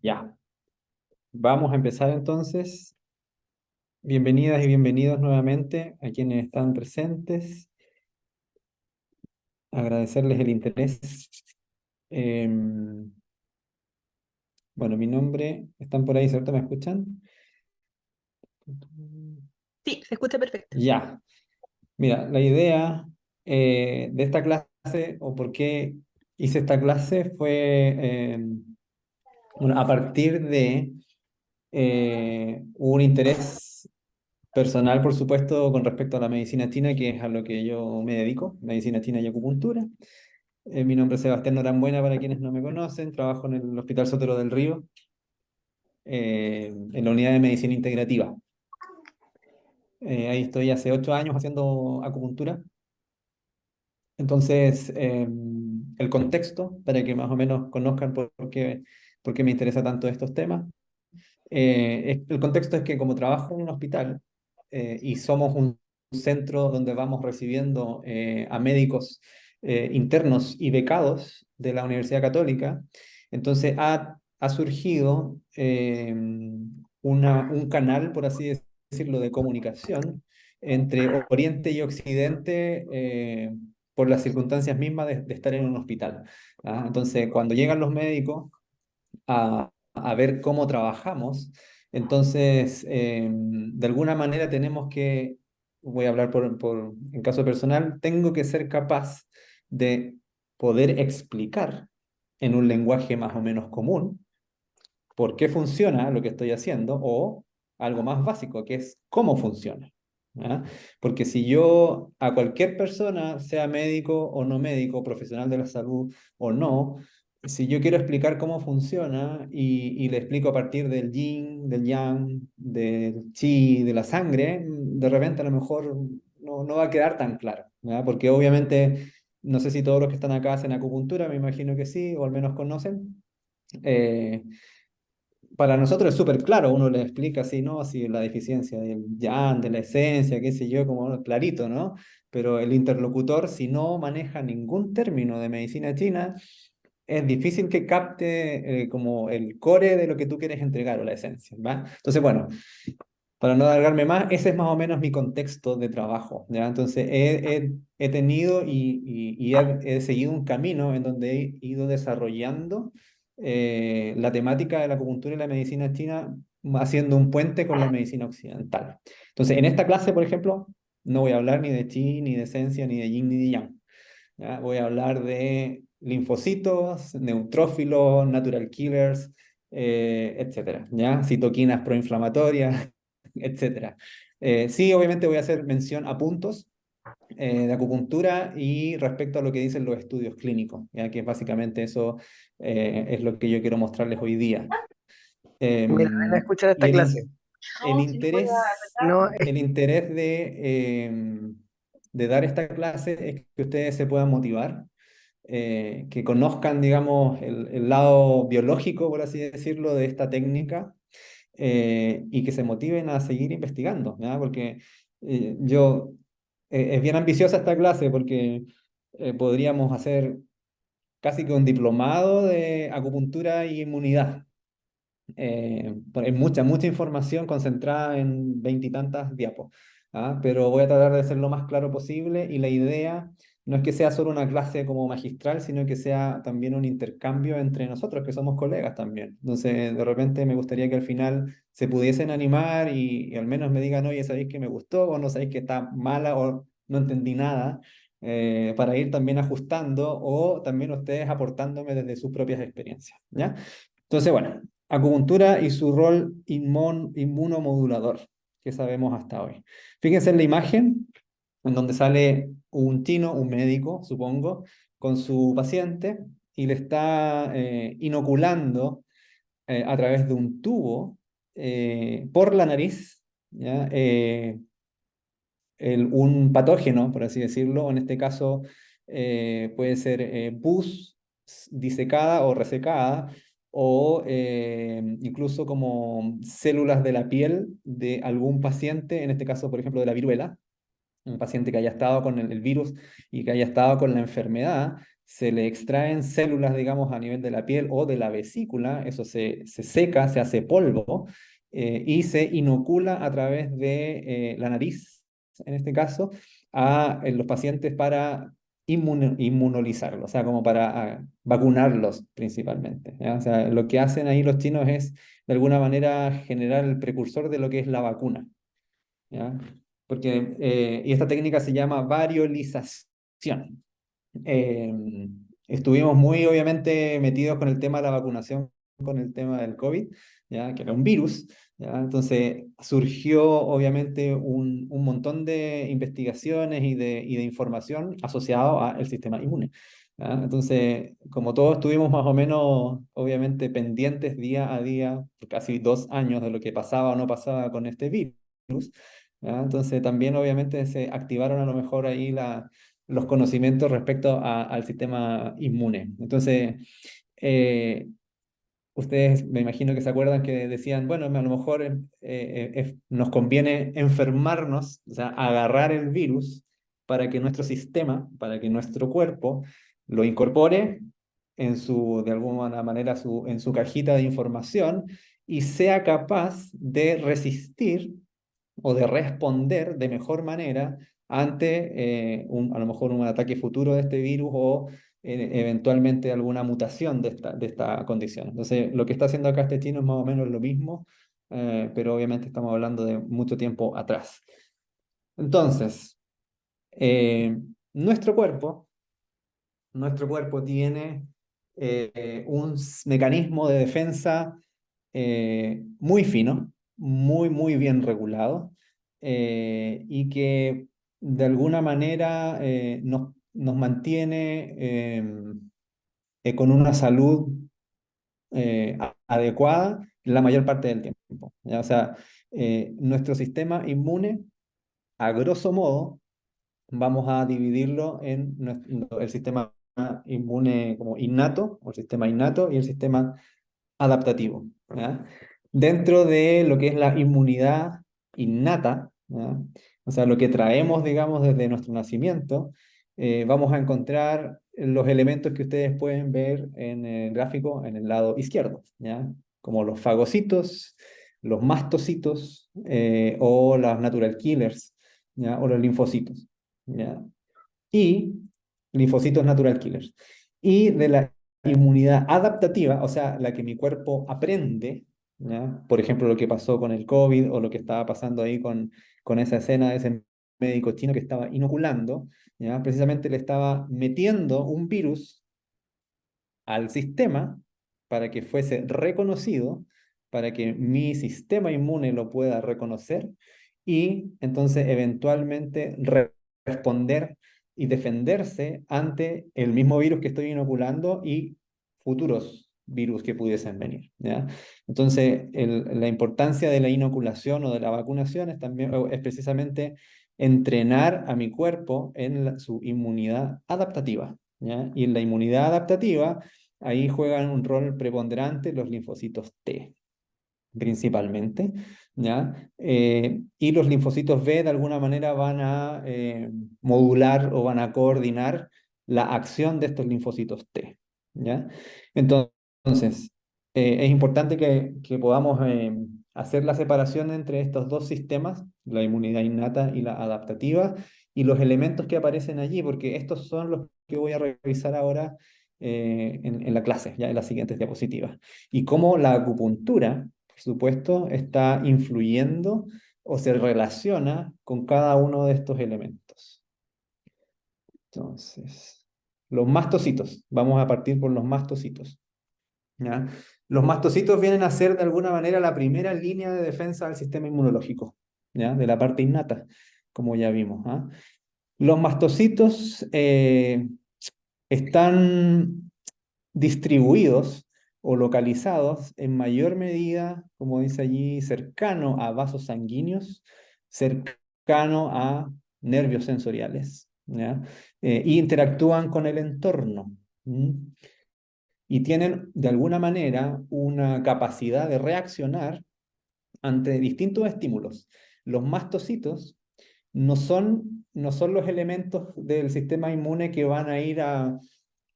Ya, vamos a empezar entonces. Bienvenidas y bienvenidos nuevamente a quienes están presentes. Agradecerles el interés. Em, bueno, mi nombre, ¿están por ahí, cierto? ¿Me escuchan? Sí, se escucha perfecto. Ya, mira, la idea de esta clase o por qué hice esta clase fue, bueno, a partir de un interés personal, por supuesto, con respecto a la medicina china, que es a lo que yo me dedico, medicina china y acupuntura. Mi nombre es Sebastián Norambuena, para quienes no me conocen. Trabajo en el Hospital Sotero del Río, en la unidad de medicina integrativa. Ahí estoy hace 8 años haciendo acupuntura. Entonces, el contexto, para que más o menos conozcan por qué me interesa tanto estos temas. El contexto es que como trabajo en un hospital y somos un centro donde vamos recibiendo a médicos internos y becados de la Universidad Católica, entonces ha surgido un canal, por así decirlo, de comunicación entre Oriente y Occidente por las circunstancias mismas de estar en un hospital. ¿Ah? Entonces, cuando llegan los médicos a ver cómo trabajamos. Entonces, de alguna manera tenemos que, voy a hablar en caso personal, tengo que ser capaz de poder explicar en un lenguaje más o menos común por qué funciona lo que estoy haciendo o algo más básico, que es cómo funciona. ¿Ah? Porque si yo a cualquier persona, sea médico o no médico, profesional de la salud o no, si yo quiero explicar cómo funciona y le explico a partir del yin, del yang, del chi, de la sangre, de repente a lo mejor no va a quedar tan claro, ¿verdad? Porque obviamente, no sé si todos los que están acá hacen acupuntura, me imagino que sí, o al menos conocen. Eh, para nosotros es súper claro, uno le explica así, ¿no? Así la deficiencia del yang, de la esencia, qué sé yo, como clarito, ¿no? Pero el interlocutor, si no maneja ningún término de medicina china, es difícil que capte como el core de lo que tú quieres entregar o la esencia, ¿va? Entonces, bueno, para no alargarme más, ese es más o menos mi contexto de trabajo, ¿ya? Entonces, he tenido he seguido un camino en donde he ido desarrollando la temática de la acupuntura y la medicina china, haciendo un puente con la medicina occidental. Entonces, en esta clase, por ejemplo, no voy a hablar ni de chi, ni de esencia, ni de yin, ni de yang. ¿Ya? Voy a hablar de linfocitos, neutrófilos, natural killers, etcétera, ¿ya? Citoquinas proinflamatorias, etcétera. Sí, obviamente voy a hacer mención a puntos de acupuntura y respecto a lo que dicen los estudios clínicos, ¿ya? Que básicamente eso es lo que yo quiero mostrarles hoy día. Mira, ven a escuchar Y esta clase. el interés, No, el interés de dar esta clase es que ustedes se puedan motivar, que conozcan, digamos, el lado biológico, por así decirlo, de esta técnica y que se motiven a seguir investigando, ¿ya? Porque es bien ambiciosa esta clase porque podríamos hacer casi que un diplomado de acupuntura y inmunidad. Es mucha información concentrada en veintitantas diapos, ¿ah? Pero voy a tratar de ser lo más claro posible y la idea no es que sea solo una clase como magistral, sino que sea también un intercambio entre nosotros, que somos colegas también. Entonces, de repente me gustaría que al final se pudiesen animar y al menos me digan, oye, ¿sabéis que me gustó o no sabéis que está mala o no entendí nada? Para ir también ajustando o también ustedes aportándome desde sus propias experiencias, ¿ya? Entonces, bueno, acupuntura y su rol inmunomodulador, que sabemos hasta hoy. Fíjense en la imagen, en donde sale un chino, un médico, supongo, con su paciente y le está inoculando a través de un tubo por la nariz, ¿ya? Un patógeno, por así decirlo, en este caso puede ser pus disecada o resecada, o incluso como células de la piel de algún paciente, en este caso, por ejemplo, de la viruela, un paciente que haya estado con el virus y que haya estado con la enfermedad, se le extraen células, digamos, a nivel de la piel o de la vesícula, eso se seca, se hace polvo y se inocula a través de la nariz, en este caso, a los pacientes para inmunolizarlos, o sea, como para vacunarlos principalmente, ¿ya? O sea, lo que hacen ahí los chinos es, de alguna manera, generar el precursor de lo que es la vacuna, ¿ya? Porque, y esta técnica se llama variolización. Eh, Estuvimos muy obviamente metidos con el tema de la vacunación, con el tema del COVID, ¿ya? Que era un virus, ¿ya? Entonces surgió obviamente un montón de investigaciones y de información asociado al sistema inmune, ¿ya? Entonces, como todos estuvimos más o menos obviamente pendientes día a día, por casi 2 años de lo que pasaba o no pasaba con este virus, ¿ya? Entonces también obviamente se activaron a lo mejor ahí los conocimientos respecto al sistema inmune. Entonces, eh, ustedes me imagino que se acuerdan que decían, bueno, a lo mejor nos conviene enfermarnos, o sea, agarrar el virus para que nuestro sistema, para que nuestro cuerpo lo incorpore de alguna manera, en su cajita de información y sea capaz de resistir o de responder de mejor manera ante a lo mejor un ataque futuro de este virus o eventualmente alguna mutación de esta condición. Entonces, lo que está haciendo acá este chino es más o menos lo mismo, pero obviamente estamos hablando de mucho tiempo atrás. Entonces, eh, nuestro cuerpo, nuestro cuerpo tiene un mecanismo de defensa muy fino, muy, muy bien regulado, y que de alguna manera nos mantiene con una salud adecuada la mayor parte del tiempo, ¿ya? O sea, nuestro sistema inmune, a grosso modo, vamos a dividirlo en el sistema inmune como innato, o el sistema innato y el sistema adaptativo, ¿ya? Dentro de lo que es la inmunidad innata, ¿ya? O sea, lo que traemos, digamos, desde nuestro nacimiento, vamos a encontrar los elementos que ustedes pueden ver en el gráfico en el lado izquierdo, ¿ya? Como los fagocitos, los mastocitos o las natural killers, ¿ya? O los linfocitos, ¿ya? Y linfocitos natural killers. Y de la inmunidad adaptativa, o sea, la que mi cuerpo aprende, ¿ya? Por ejemplo, lo que pasó con el COVID o lo que estaba pasando ahí con esa escena de ese médico chino que estaba inoculando, ¿ya? Precisamente le estaba metiendo un virus al sistema para que fuese reconocido, para que mi sistema inmune lo pueda reconocer y entonces eventualmente responder y defenderse ante el mismo virus que estoy inoculando y futuros virus que pudiesen venir, ¿ya? Entonces, la importancia de la inoculación o de la vacunación es precisamente entrenar a mi cuerpo en su inmunidad adaptativa, ¿ya? Y en la inmunidad adaptativa, ahí juegan un rol preponderante los linfocitos T, principalmente, ¿ya? Y los linfocitos B de alguna manera van a modular o van a coordinar la acción de estos linfocitos T, ¿ya? Entonces, es importante que podamos hacer la separación entre estos dos sistemas, la inmunidad innata y la adaptativa, y los elementos que aparecen allí, porque estos son los que voy a revisar ahora en la clase, ya en las siguientes diapositivas. Y cómo la acupuntura, por supuesto, está influyendo o se relaciona con cada uno de estos elementos. Entonces, los mastocitos, vamos a partir por los mastocitos, ¿ya? Los mastocitos vienen a ser de alguna manera la primera línea de defensa del sistema inmunológico, ¿ya? De la parte innata, como ya vimos, ¿ah? Los mastocitos están distribuidos o localizados en mayor medida, como dice allí, cercano a vasos sanguíneos, cercano a nervios sensoriales, ¿ya? Y interactúan con el entorno. Y tienen de alguna manera una capacidad de reaccionar ante distintos estímulos. Los mastocitos no son los elementos del sistema inmune que van a ir a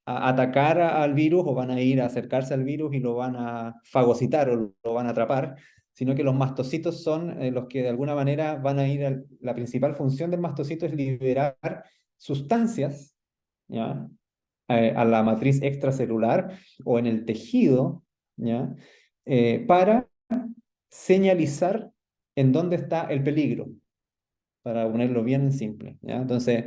atacar al virus o van a ir a acercarse al virus y lo van a fagocitar o lo van a atrapar, sino que los mastocitos son los que de alguna manera van a ir la principal función del mastocito es liberar sustancias, ¿ya? A la matriz extracelular o en el tejido, ¿ya? Para señalizar en dónde está el peligro, para ponerlo bien simple, ¿ya? Entonces,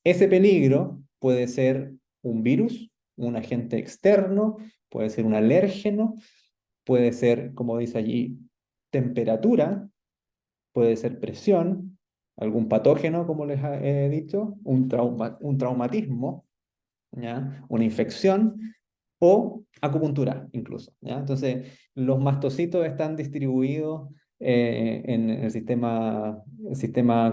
ese peligro puede ser un virus, un agente externo, puede ser un alérgeno, puede ser, como dice allí, temperatura, puede ser presión, algún patógeno, como les he dicho, un traumatismo, ¿ya? Una infección o acupuntura incluso, ¿ya? Entonces, los mastocitos están distribuidos en el sistema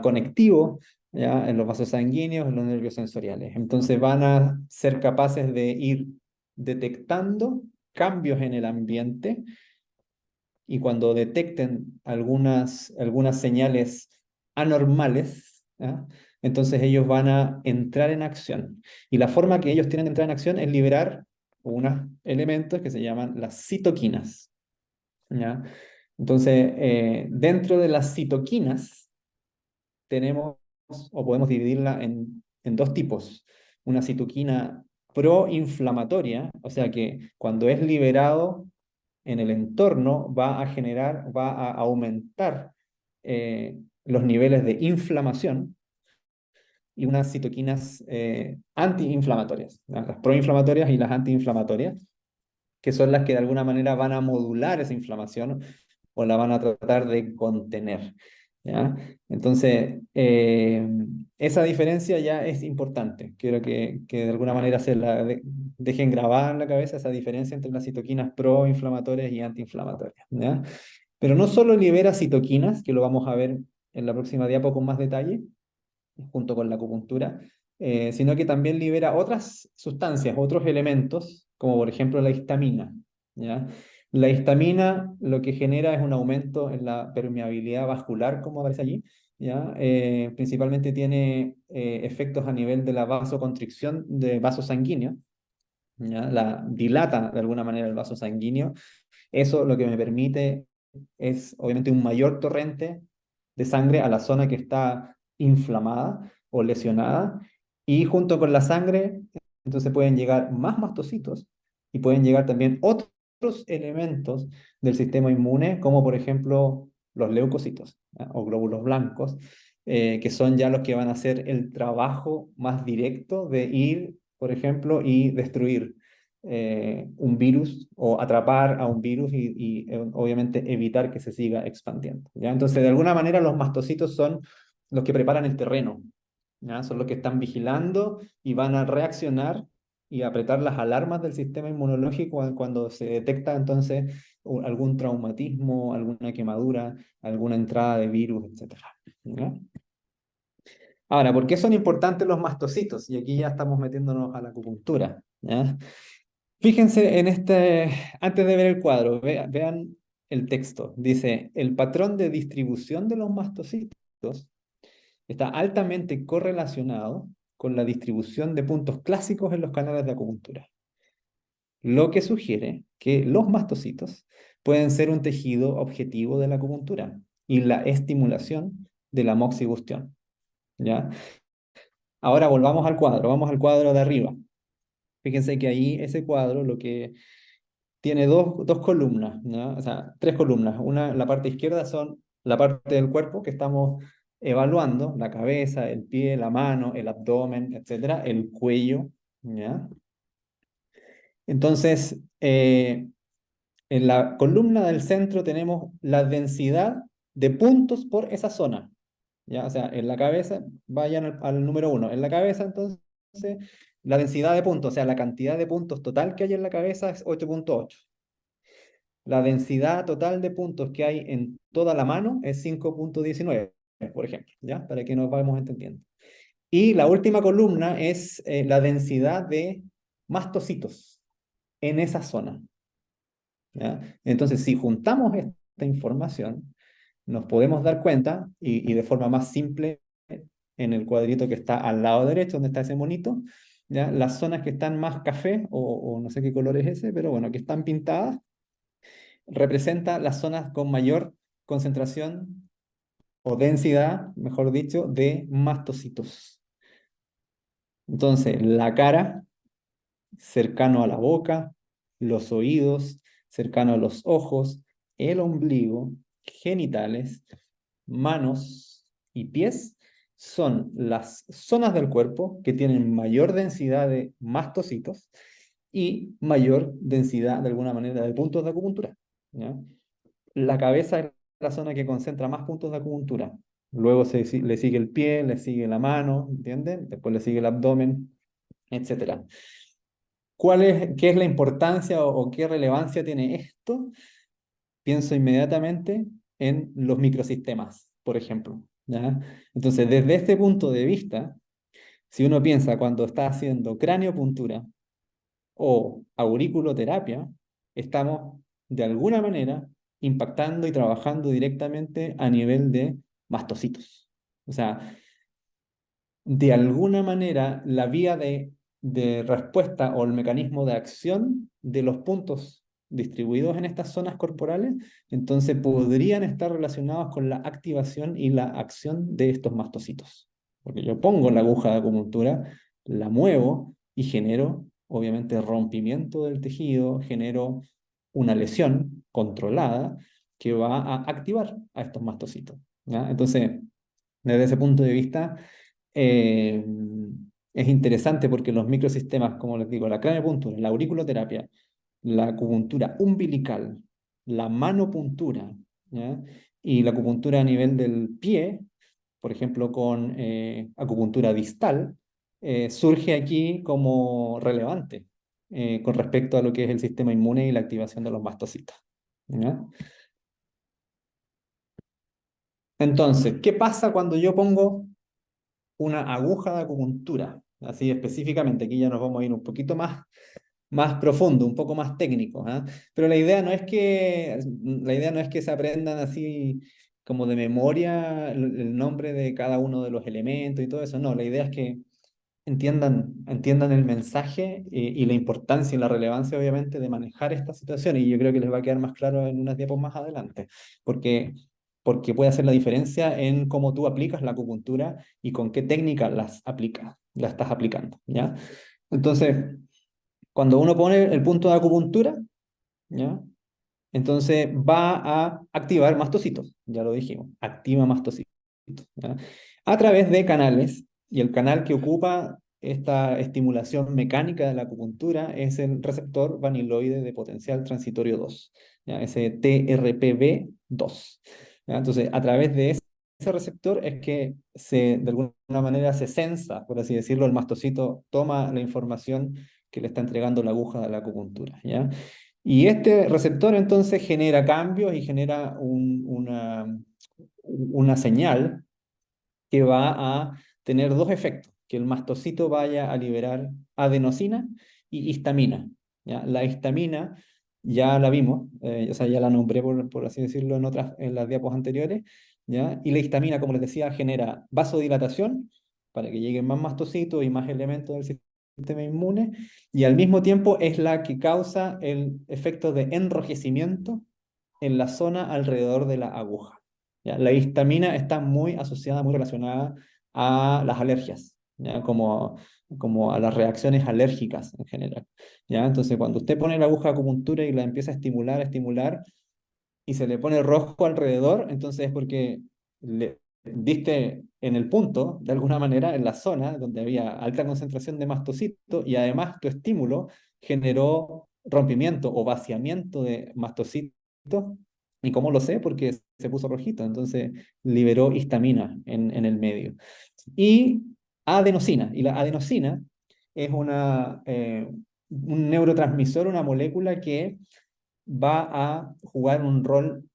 conectivo, ¿ya? En los vasos sanguíneos, en los nervios sensoriales. Entonces, van a ser capaces de ir detectando cambios en el ambiente y cuando detecten algunas señales anormales, ¿ya? Entonces ellos van a entrar en acción. Y la forma que ellos tienen de entrar en acción es liberar unos elementos que se llaman las citoquinas, ¿ya? Entonces, dentro de las citoquinas tenemos o podemos dividirla en dos tipos. Una citoquina proinflamatoria, o sea que cuando es liberado en el entorno va a aumentar los niveles de inflamación y unas citoquinas antiinflamatorias, ¿no? Las proinflamatorias y las antiinflamatorias, que son las que de alguna manera van a modular esa inflamación o la van a tratar de contener, ¿ya? Entonces, esa diferencia ya es importante. Quiero que de alguna manera dejen grabada en la cabeza esa diferencia entre las citoquinas proinflamatorias y antiinflamatorias, ¿ya? Pero no solo libera citoquinas, que lo vamos a ver en la próxima diapo con más detalle, junto con la acupuntura, sino que también libera otras sustancias, otros elementos, como por ejemplo la histamina, ¿ya? La histamina lo que genera es un aumento en la permeabilidad vascular, como aparece allí, ¿ya? Principalmente tiene efectos a nivel de la vasoconstricción de vasos sanguíneos, ¿ya? La dilata de alguna manera el vaso sanguíneo. Eso lo que me permite es obviamente un mayor torrente de sangre a la zona que está inflamada o lesionada, y junto con la sangre entonces pueden llegar más mastocitos y pueden llegar también otros elementos del sistema inmune, como por ejemplo los leucocitos, ¿ya? O glóbulos blancos, que son ya los que van a hacer el trabajo más directo de ir, por ejemplo, y destruir un virus o atrapar a un virus obviamente evitar que se siga expandiendo, ¿ya? Entonces, de alguna manera, los mastocitos son los que preparan el terreno, ¿ya? Son los que están vigilando y van a reaccionar y apretar las alarmas del sistema inmunológico cuando se detecta entonces algún traumatismo, alguna quemadura, alguna entrada de virus, etcétera, ¿ya? Ahora, ¿por qué son importantes los mastocitos? Y aquí ya estamos metiéndonos a la acupuntura, ¿ya? Fíjense en antes de ver el cuadro, vean el texto. Dice, el patrón de distribución de los mastocitos está altamente correlacionado con la distribución de puntos clásicos en los canales de acupuntura, lo que sugiere que los mastocitos pueden ser un tejido objetivo de la acupuntura y la estimulación de la moxibustión, ¿ya? Ahora volvamos al cuadro, vamos al cuadro de arriba. Fíjense que ahí ese cuadro lo que tiene dos columnas, ¿no? O sea, tres columnas. Una, la parte izquierda son la parte del cuerpo que estamos evaluando, la cabeza, el pie, la mano, el abdomen, etcétera, el cuello, ¿ya? Entonces, en la columna del centro tenemos la densidad de puntos por esa zona, ¿ya? O sea, en la cabeza, vayan al número uno. En la cabeza, entonces, la densidad de puntos, o sea, la cantidad de puntos total que hay en la cabeza es 8.8. La densidad total de puntos que hay en toda la mano es 5.19, por ejemplo, ¿ya? Para que nos vayamos entendiendo. Y la última columna es la densidad de mastocitos en esa zona, ¿ya? Entonces, si juntamos esta información, nos podemos dar cuenta, y de forma más simple, en el cuadrito que está al lado derecho, donde está ese monito, ¿ya? Las zonas que están más café, o no sé qué color es ese, pero bueno, que están pintadas, representa las zonas con mayor concentración o densidad, mejor dicho, de mastocitos. Entonces, la cara, cercano a la boca, los oídos, cercano a los ojos, el ombligo, genitales, manos y pies son las zonas del cuerpo que tienen mayor densidad de mastocitos y mayor densidad, de alguna manera, de puntos de acupuntura. ¿Ya? La cabeza es la zona que concentra más puntos de acupuntura. Luego le sigue el pie, le sigue la mano, ¿entienden? Después le sigue el abdomen, etcétera. ¿Qué es la importancia o qué relevancia tiene esto? Pienso inmediatamente en los microsistemas, por ejemplo. ¿Ya? Entonces, desde este punto de vista, si uno piensa cuando está haciendo craniopuntura o auriculoterapia, estamos de alguna manera impactando y trabajando directamente a nivel de mastocitos. O sea, de alguna manera la vía de respuesta o el mecanismo de acción de los puntos distribuidos en estas zonas corporales, entonces podrían estar relacionados con la activación y la acción de estos mastocitos. Porque yo pongo la aguja de acupuntura, la muevo y genero, obviamente, rompimiento del tejido, genero una lesión controlada que va a activar a estos mastocitos. ¿Ya? Entonces, desde ese punto de vista, eh, es interesante porque los microsistemas, como les digo, la craniopuntura, la auriculoterapia, la acupuntura umbilical, la manopuntura, ¿ya? Y la acupuntura a nivel del pie, por ejemplo, con acupuntura distal, surge aquí como relevante con respecto a lo que es el sistema inmune y la activación de los mastocitos. ¿Ya? Entonces, ¿qué pasa cuando yo pongo una aguja de acupuntura? Así específicamente, aquí ya nos vamos a ir un poquito más profundo, un poco más técnico, ¿ah? Pero la idea no es que se aprendan así como de memoria el nombre de cada uno de los elementos y todo eso, no, la idea es que entiendan el mensaje y la importancia y la relevancia, obviamente, de manejar esta situación. Y yo creo que les va a quedar más claro en unas diapos más adelante, porque, porque puede hacer la diferencia en cómo tú aplicas la acupuntura y con qué técnica la estás aplicando, ¿ya? Entonces, cuando uno pone el punto de acupuntura, ¿ya? Entonces va a activar mastocitos, ya lo dijimos, activa mastocitos, ¿ya? A través de canales, y el canal que ocupa esta estimulación mecánica de la acupuntura es el receptor vaniloide de potencial transitorio 2, ¿ya? Ese TRPV2. ¿Ya? Entonces, a través de ese receptor es que de alguna manera se sensa, por así decirlo, el mastocito toma la información que le está entregando la aguja de la acupuntura, ¿ya? Y este receptor entonces genera cambios y genera una señal que va a tener dos efectos, que el mastocito vaya a liberar adenosina y histamina. ¿Ya? La histamina ya la vimos, o sea, ya la nombré por así decirlo en las diapos anteriores, ¿ya? Y la histamina, como les decía, genera vasodilatación para que lleguen más mastocitos y más elementos del sistema inmune, y al mismo tiempo es la que causa el efecto de enrojecimiento en la zona alrededor de la aguja. ¿Ya? La histamina está muy asociada, muy relacionada a las alergias, ¿ya? Como a las reacciones alérgicas en general. ¿Ya? Entonces, cuando usted pone la aguja de acupuntura y la empieza a estimular, y se le pone rojo alrededor, entonces es porque le diste en el punto, de alguna manera, en la zona donde había alta concentración de mastocitos, y además tu estímulo generó rompimiento o vaciamiento de mastocitos. ¿Y cómo lo sé? Porque se puso rojito, entonces liberó histamina en el medio. Y adenosina, y la adenosina es un neurotransmisor, una molécula que va a jugar un rol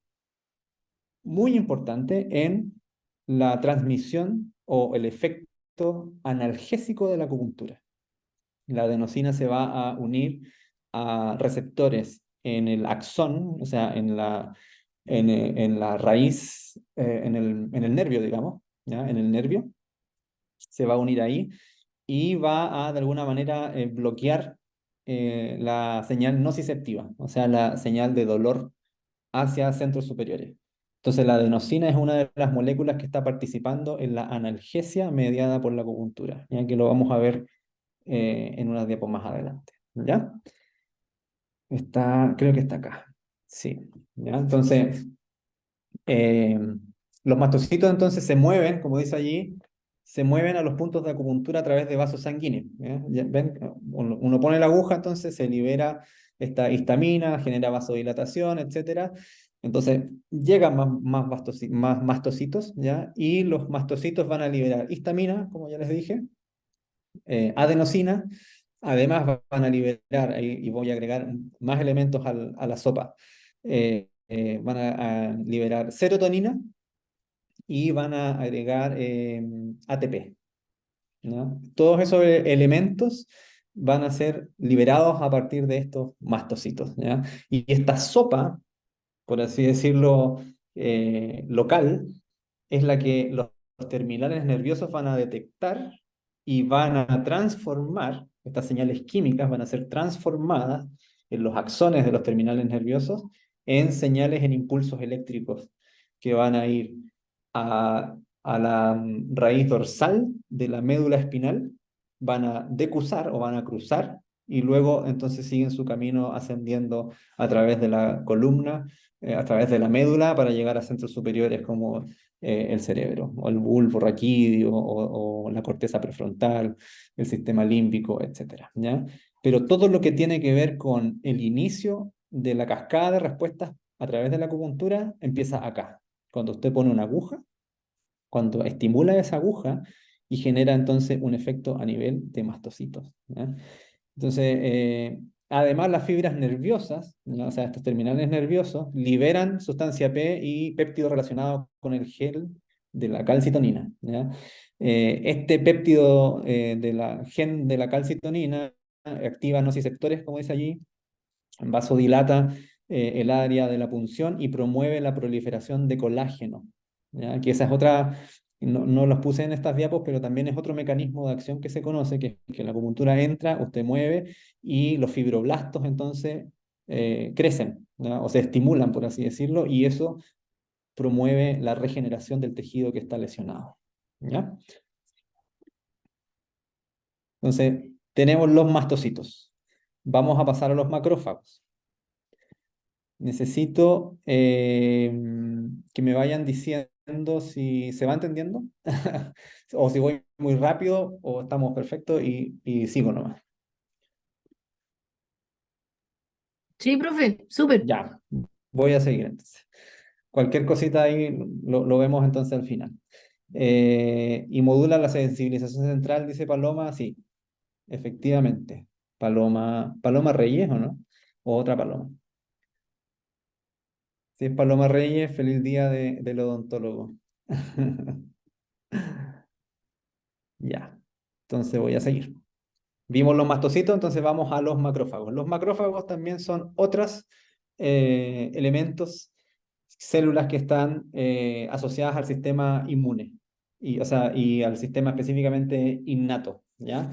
muy importante en la transmisión o el efecto analgésico de la acupuntura. La adenosina se va a unir a receptores en el axón, o sea, en la raíz, en el nervio, digamos, ¿ya? En el nervio, se va a unir ahí y va a, de alguna manera, bloquear la señal nociceptiva, o sea, la señal de dolor hacia centros superiores. Entonces, la adenosina es una de las moléculas que está participando en la analgesia mediada por la acupuntura, ya que lo vamos a ver en unas diapos más adelante. ¿Ya? Creo que está acá. Sí. ¿Ya? Entonces, eh, los mastocitos entonces se mueven, como dice allí, se mueven a los puntos de acupuntura a través de vasos sanguíneos. ¿Ya? ¿Ven? Uno pone la aguja, entonces se libera esta histamina, genera vasodilatación, etcétera. Entonces llegan más mastocitos, ¿ya? Y los mastocitos van a liberar histamina, como ya les dije, adenosina. Además van a liberar, y voy a agregar más elementos a la sopa, van a liberar serotonina y van a agregar ATP. ¿No? Todos esos elementos van a ser liberados a partir de estos mastocitos. ¿Ya? Y esta sopa, por así decirlo, local, es la que los terminales nerviosos van a detectar y van a transformar, estas señales químicas van a ser transformadas en los axones de los terminales nerviosos en señales en impulsos eléctricos que van a ir a la raíz dorsal de la médula espinal, van a decusar o van a cruzar y luego entonces siguen su camino ascendiendo a través de la columna, a través de la médula para llegar a centros superiores como el cerebro, o el bulbo raquídeo, o la corteza prefrontal, el sistema límbico, etcétera, ¿ya? Pero todo lo que tiene que ver con el inicio de la cascada de respuestas a través de la acupuntura empieza acá, cuando usted pone una aguja, cuando estimula esa aguja y genera entonces un efecto a nivel de mastocitos, ¿ya? Entonces, además las fibras nerviosas, ¿no? O sea, estos terminales nerviosos, liberan sustancia P y péptido relacionado con el gel de la calcitonina, ¿ya? Este péptido de la gen de la calcitonina activa nociceptores, como dice allí, vasodilata el área de la punción y promueve la proliferación de colágeno, ¿ya? Que esa es otra, no los puse en estas diapos, pero también es otro mecanismo de acción que se conoce, que la acupuntura entra, usted mueve y los fibroblastos entonces crecen, ¿ya? O se estimulan, por así decirlo, y eso promueve la regeneración del tejido que está lesionado, ¿ya? Entonces, tenemos los mastocitos. Vamos a pasar a los macrófagos. Necesito que me vayan diciendo si se va entendiendo o si voy muy rápido o estamos perfectos y sigo nomás. Sí, profe, súper. Ya, voy a seguir entonces. Cualquier cosita ahí lo vemos entonces al final. Y modula la sensibilización central, dice Paloma. Sí, efectivamente. Paloma Reyes, ¿o no? O otra Paloma. Si es Paloma Reyes, feliz día del odontólogo. Ya, entonces voy a seguir. Vimos los mastocitos, entonces vamos a los macrófagos. Los macrófagos también son otros elementos, células que están asociadas al sistema inmune, o sea, y al sistema específicamente innato, ¿ya?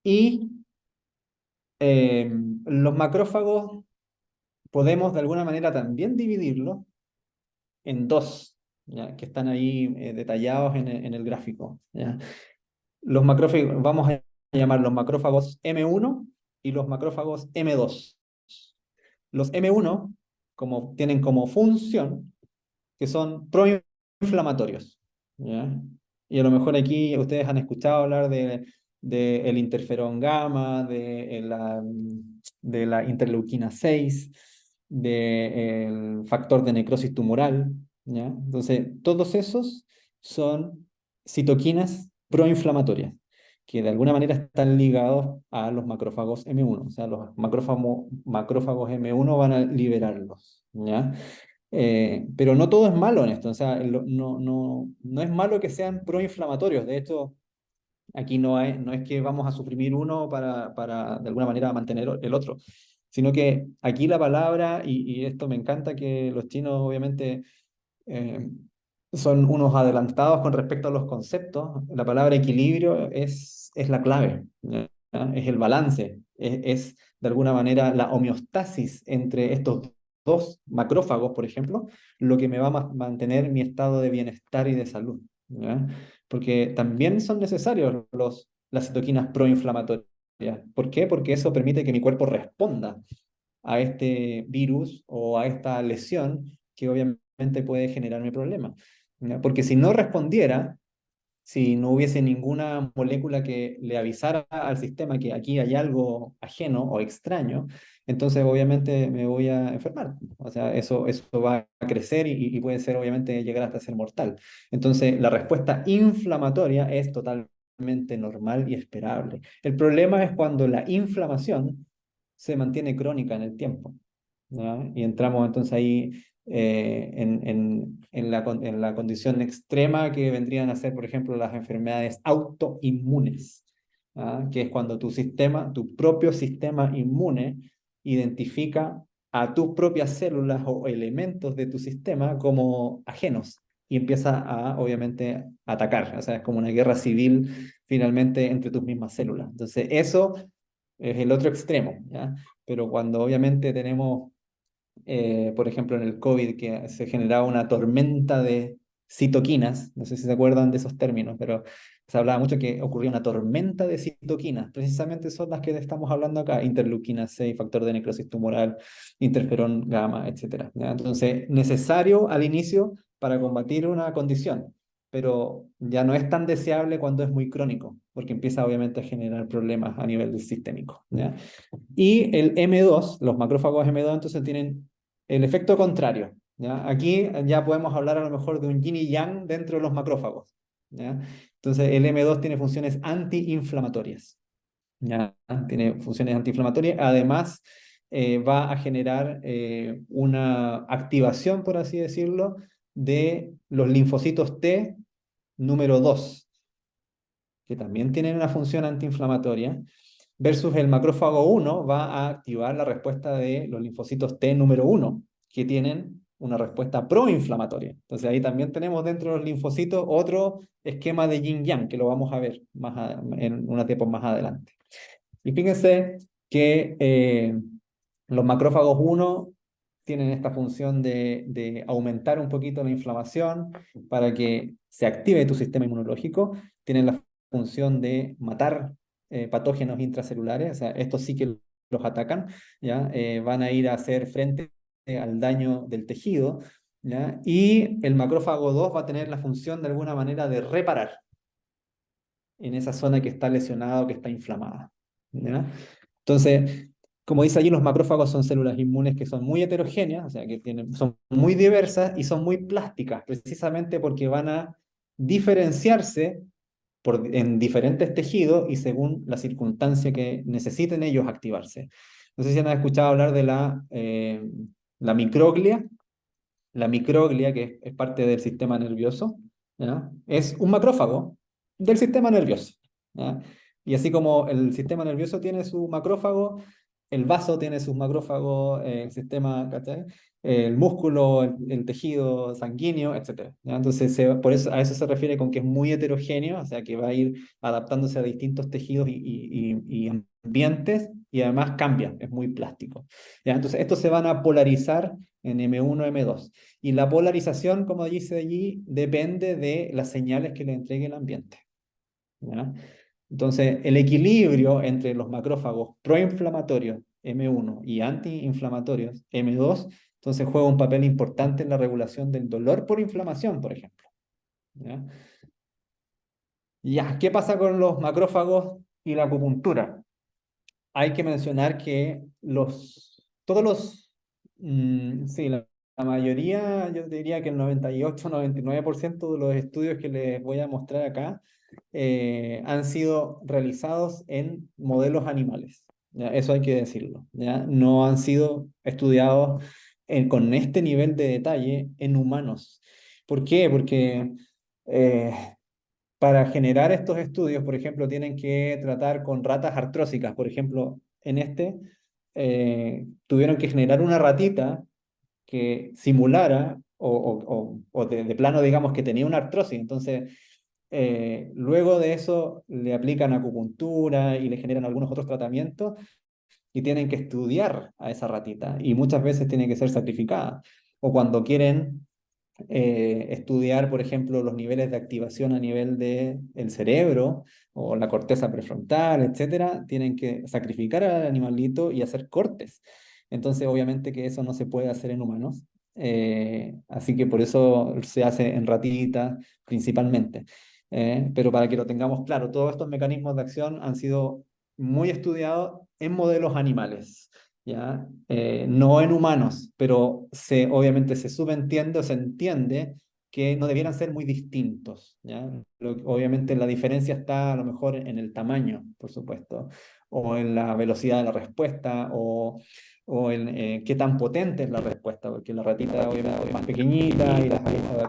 Y los macrófagos podemos de alguna manera también dividirlos en dos, ¿ya? Que están ahí detallados en el gráfico, ¿ya? Los macrófagos, vamos a llamar los macrófagos M1 y los macrófagos M2. Los M1 tienen como función que son proinflamatorios, ¿ya? Y a lo mejor aquí ustedes han escuchado hablar de el interferón gamma, de la interleuquina 6, del factor de necrosis tumoral, ¿ya? Entonces, todos esos son citoquinas proinflamatorias, que de alguna manera están ligados a los macrófagos M1. O sea, los macrófagos M1 van a liberarlos, ¿ya? Pero no todo es malo en esto, o sea, no es malo que sean proinflamatorios. De hecho, aquí no es que vamos a suprimir uno para de alguna manera mantener el otro, sino que aquí la palabra, y esto me encanta que los chinos obviamente eh, son unos adelantados con respecto a los conceptos. La palabra equilibrio es la clave, ¿ya? Es el balance, es de alguna manera la homeostasis entre estos dos macrófagos, por ejemplo, lo que me va a mantener mi estado de bienestar y de salud, ¿ya? Porque también son necesarios las citoquinas proinflamatorias. ¿Por qué? Porque eso permite que mi cuerpo responda a este virus o a esta lesión que obviamente puede generarme problemas, ¿ya? Porque si no respondiera, si no hubiese ninguna molécula que le avisara al sistema que aquí hay algo ajeno o extraño, entonces obviamente me voy a enfermar. O sea, eso va a crecer y puede ser obviamente llegar hasta ser mortal. Entonces, la respuesta inflamatoria es totalmente normal y esperable. El problema es cuando la inflamación se mantiene crónica en el tiempo, ¿ya? Y entramos entonces ahí en la condición extrema que vendrían a ser, por ejemplo, las enfermedades autoinmunes, ¿ah? Que es cuando tu sistema, tu propio sistema inmune, identifica a tus propias células o elementos de tu sistema como ajenos y empieza a, obviamente, atacar. O sea, es como una guerra civil finalmente entre tus mismas células. Entonces, eso es el otro extremo, ¿ya? Pero cuando obviamente tenemos por ejemplo, en el COVID, que se generaba una tormenta de citoquinas, no sé si se acuerdan de esos términos, pero se hablaba mucho que ocurría una tormenta de citoquinas, precisamente son las que estamos hablando acá, interleuquina 6, factor de necrosis tumoral, interferón gamma, etcétera, ¿ya? Entonces, necesario al inicio para combatir una condición, pero ya no es tan deseable cuando es muy crónico, porque empieza obviamente a generar problemas a nivel sistémico, ¿ya? Y el M2, los macrófagos M2, entonces tienen el efecto contrario, ¿ya? Aquí ya podemos hablar a lo mejor de un yin y yang dentro de los macrófagos, ¿ya? Entonces el M2 tiene funciones antiinflamatorias, ¿ya? Tiene funciones antiinflamatorias, además va a generar una activación, por así decirlo, de los linfocitos T número 2, que también tienen una función antiinflamatoria, versus el macrófago 1 va a activar la respuesta de los linfocitos T número 1, que tienen una respuesta proinflamatoria. Entonces ahí también tenemos dentro de los linfocitos otro esquema de yin-yang, que lo vamos a ver en una etapa más adelante. Y fíjense que los macrófagos 1 tienen esta función de aumentar un poquito la inflamación para que se active tu sistema inmunológico. Tienen la función de matar patógenos intracelulares, o sea, estos sí que los atacan, ¿ya? Van a ir a hacer frente al daño del tejido, ¿ya? Y el macrófago 2 va a tener la función de alguna manera de reparar en esa zona que está lesionada o que está inflamada, ¿ya? Entonces, como dice allí, los macrófagos son células inmunes que son muy heterogéneas, o sea, que son muy diversas y son muy plásticas, precisamente porque van a diferenciarse en diferentes tejidos y según la circunstancia que necesiten ellos activarse. No sé si han escuchado hablar de la microglia. La microglia, que es parte del sistema nervioso, ¿ya? Es un macrófago del sistema nervioso, ¿ya? Y así como el sistema nervioso tiene su macrófago, el vaso tiene sus macrófagos, el sistema, ¿cachai? El músculo, el tejido sanguíneo, etcétera, ¿ya? Entonces, por eso, a eso se refiere con que es muy heterogéneo, o sea, que va a ir adaptándose a distintos tejidos y ambientes, y además cambia, es muy plástico, ¿ya? Entonces, estos se van a polarizar en M1, M2. Y la polarización, como dice allí, depende de las señales que le entregue el ambiente, ¿ya? Entonces, el equilibrio entre los macrófagos proinflamatorios M1 y antiinflamatorios M2, entonces juega un papel importante en la regulación del dolor por inflamación, por ejemplo, ¿ya? Ya, ¿qué pasa con los macrófagos y la acupuntura? Hay que mencionar que todos sí, la mayoría, yo diría que el 98-99% de los estudios que les voy a mostrar acá han sido realizados en modelos animales, ¿ya? Eso hay que decirlo, ¿ya? No han sido estudiados con este nivel de detalle en humanos. ¿Por qué? Porque eh, para generar estos estudios, por ejemplo, tienen que tratar con ratas artrósicas. Por ejemplo, en tuvieron que generar una ratita que simulara o de plano, digamos, que tenía una artrosis. Entonces, luego de eso le aplican acupuntura y le generan algunos otros tratamientos y tienen que estudiar a esa ratita y muchas veces tiene que ser sacrificada. O cuando quieren estudiar, por ejemplo, los niveles de activación a nivel del cerebro o la corteza prefrontal, etcétera, tienen que sacrificar al animalito y hacer cortes. Entonces, obviamente que eso no se puede hacer en humanos. Así que por eso se hace en ratitas principalmente. Pero para que lo tengamos claro, todos estos mecanismos de acción han sido muy estudiados en modelos animales. ¿Ya? No en humanos, pero obviamente se subentiende o se entiende que no debieran ser muy distintos, ¿ya? Obviamente la diferencia está a lo mejor en el tamaño, por supuesto, o en la velocidad de la respuesta, o en qué tan potente es la respuesta, porque la ratita obviamente es más pequeñita y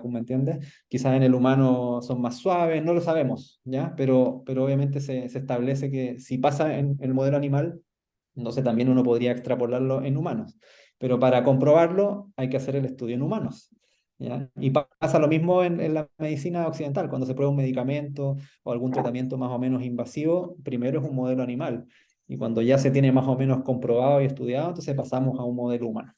¿me entiendes? Quizás en el humano son más suaves, no lo sabemos, ¿ya? Pero obviamente se establece que si pasa en el modelo animal, entonces también uno podría extrapolarlo en humanos. Pero para comprobarlo hay que hacer el estudio en humanos, ¿ya? Y pasa lo mismo en la medicina occidental. Cuando se prueba un medicamento o algún tratamiento más o menos invasivo, primero es un modelo animal. Y cuando ya se tiene más o menos comprobado y estudiado, entonces pasamos a un modelo humano.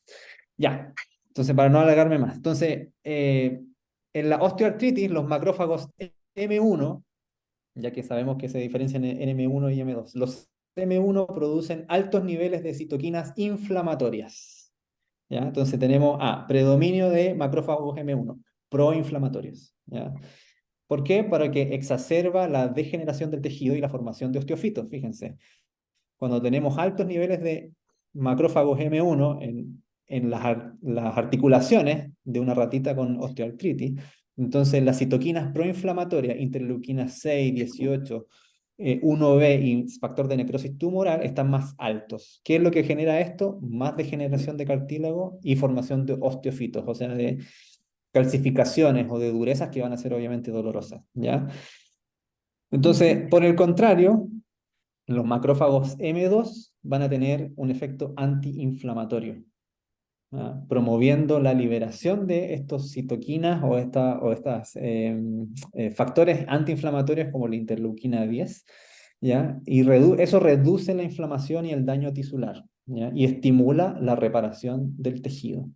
Ya, entonces para no alargarme más. Entonces, en la osteoartritis, los macrófagos M1, ya que sabemos que se diferencian en M1 y M2. Los M1 producen altos niveles de citoquinas inflamatorias. ¿Ya? Entonces tenemos predominio de macrófagos M1, proinflamatorios. ¿Ya? ¿Por qué? Para que exacerba la degeneración del tejido y la formación de osteofitos. Fíjense, cuando tenemos altos niveles de macrófagos M1 en las articulaciones de una ratita con osteoartritis, entonces las citoquinas proinflamatorias, interleuquinas 6, 18, 1B y factor de necrosis tumoral están más altos. ¿Qué es lo que genera esto? Más degeneración de cartílago y formación de osteofitos, o sea, de calcificaciones o de durezas que van a ser obviamente dolorosas, ¿ya? Entonces, por el contrario, los macrófagos M2 van a tener un efecto antiinflamatorio, ¿ah? Promoviendo la liberación de estos citoquinas o estas factores antiinflamatorios como la interleuquina 10, ¿ya? Y eso reduce la inflamación y el daño tisular, ¿ya? Y estimula la reparación del tejido,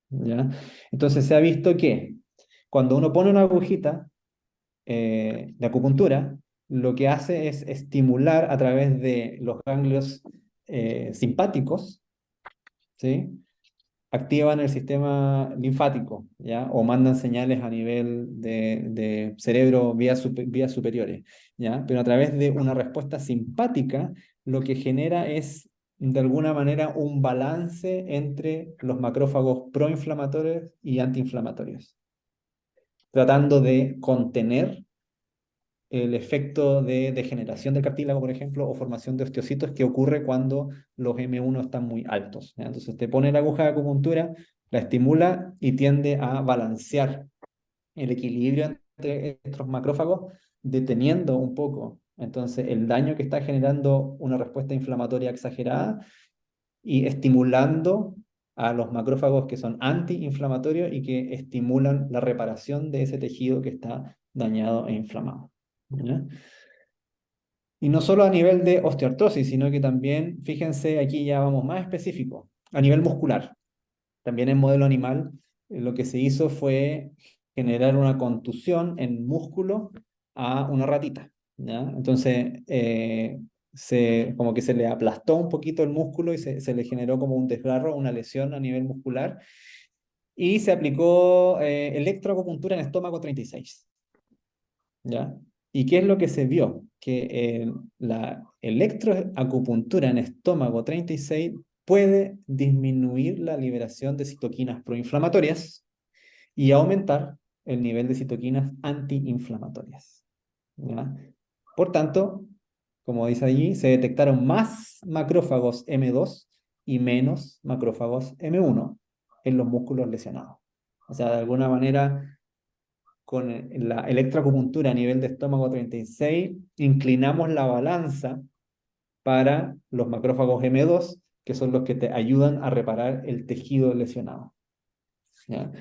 ¿ya? Entonces se ha visto que cuando uno pone una agujita de acupuntura, lo que hace es estimular a través de los ganglios simpáticos, ¿sí? Activan el sistema linfático, ¿ya? O mandan señales a nivel de cerebro vías superiores, ¿ya? Pero a través de una respuesta simpática, lo que genera es, de alguna manera, un balance entre los macrófagos proinflamatorios y antiinflamatorios, tratando de contener el efecto de degeneración del cartílago, por ejemplo, o formación de osteocitos que ocurre cuando los M1 están muy altos, ¿ya? Entonces te pone la aguja de acupuntura, la estimula y tiende a balancear el equilibrio entre estos macrófagos, deteniendo un poco entonces el daño que está generando una respuesta inflamatoria exagerada y estimulando a los macrófagos que son antiinflamatorios y que estimulan la reparación de ese tejido que está dañado e inflamado, ¿ya? Y no solo a nivel de osteoartrosis, sino que también, fíjense, aquí ya vamos más específico, a nivel muscular. También en modelo animal, lo que se hizo fue generar una contusión en músculo a una ratita, ¿ya? Entonces, como que se le aplastó un poquito el músculo y se le generó como un desgarro, una lesión a nivel muscular, y se aplicó electroacupuntura en estómago 36. ¿Ya? ¿Y qué es lo que se vio? Que la electroacupuntura en estómago 36 puede disminuir la liberación de citoquinas proinflamatorias y aumentar el nivel de citoquinas antiinflamatorias, ¿ya? Por tanto, como dice allí, se detectaron más macrófagos M2 y menos macrófagos M1 en los músculos lesionados. O sea, de alguna manera con la electroacupuntura a nivel de estómago 36, inclinamos la balanza para los macrófagos M2, que son los que te ayudan a reparar el tejido lesionado. ¿ya?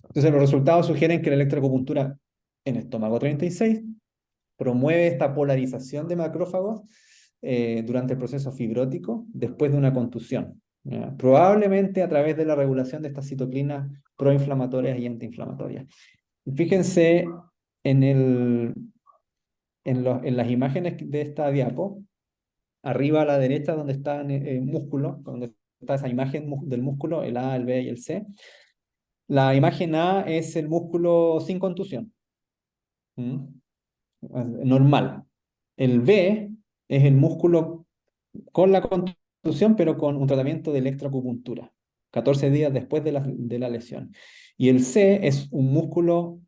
Entonces los resultados sugieren que la electroacupuntura en estómago 36 promueve esta polarización de macrófagos durante el proceso fibrótico después de una contusión, ¿ya? Probablemente a través de la regulación de estas citoclinas proinflamatorias y antiinflamatorias. Fíjense en, en las imágenes de esta diapo, arriba a la derecha donde está el músculo, donde está esa imagen del músculo, el A, el B y el C. La imagen A es el músculo sin contusión, normal. El B es el músculo con la contusión, pero con un tratamiento de electroacupuntura, 14 días después de la lesión. Y el C es un músculo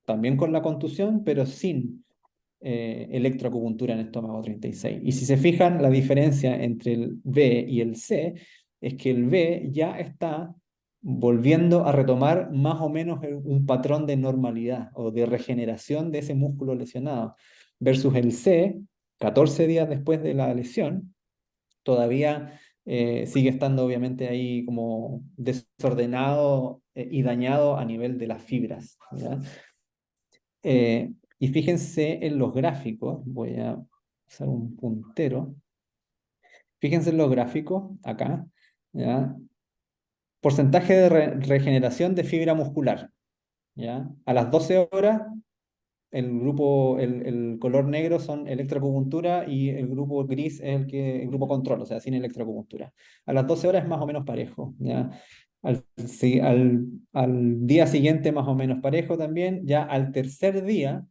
también con la contusión, pero sin electroacupuntura en estómago 36. Y si se fijan, la diferencia entre el B y el C es que el B ya está volviendo a retomar más o menos un patrón de normalidad o de regeneración de ese músculo lesionado, versus el C, 14 días después de la lesión, todavía sigue estando obviamente ahí como desordenado y dañado a nivel de las fibras, ¿ya? Y fíjense en los gráficos, voy a usar un puntero. Fíjense en los gráficos acá, ¿ya? Porcentaje de regeneración de fibra muscular, ¿ya? A las 12 horas, el color negro son electroacupuntura y el grupo gris es el grupo control, o sea, sin electroacupuntura. A las 12 horas es más o menos parejo, ¿ya? Al día siguiente más o menos parejo también, ya al tercer día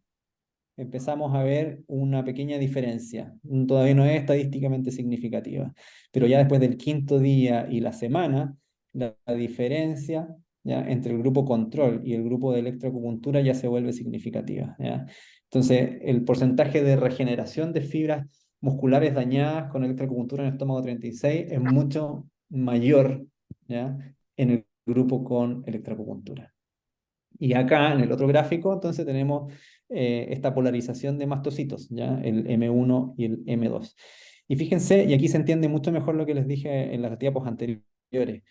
empezamos a ver una pequeña diferencia. Todavía no es estadísticamente significativa, pero ya después del quinto día y la semana, la diferencia, ¿ya?, entre el grupo control y el grupo de electroacupuntura ya se vuelve significativa, ¿ya? Entonces, el porcentaje de regeneración de fibras musculares dañadas con electroacupuntura en el estómago 36 es mucho mayor, ¿ya?, en el grupo con electroacupuntura. Y acá en el otro gráfico, entonces tenemos esta polarización de mastocitos, ¿ya? El M1 y el M2. Y fíjense, y aquí se entiende mucho mejor lo que les dije en las diapos anteriores.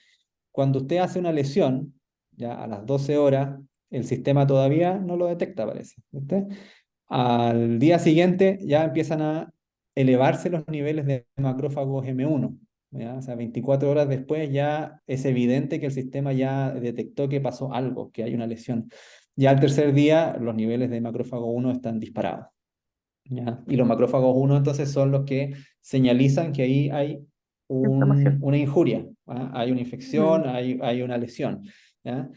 Cuando usted hace una lesión, ya a las 12 horas, el sistema todavía no lo detecta, parece, ¿viste? Al día siguiente ya empiezan a elevarse los niveles de macrófagos M1, ¿ya? O sea, 24 horas después ya es evidente que el sistema ya detectó que pasó algo, que hay una lesión. Ya al tercer día los niveles de macrófago 1 están disparados, ¿ya? Y los macrófagos 1 entonces son los que señalizan que ahí hay Inflamación. una injuria, ¿ah? Hay una infección, Mm. hay una lesión, ¿ya?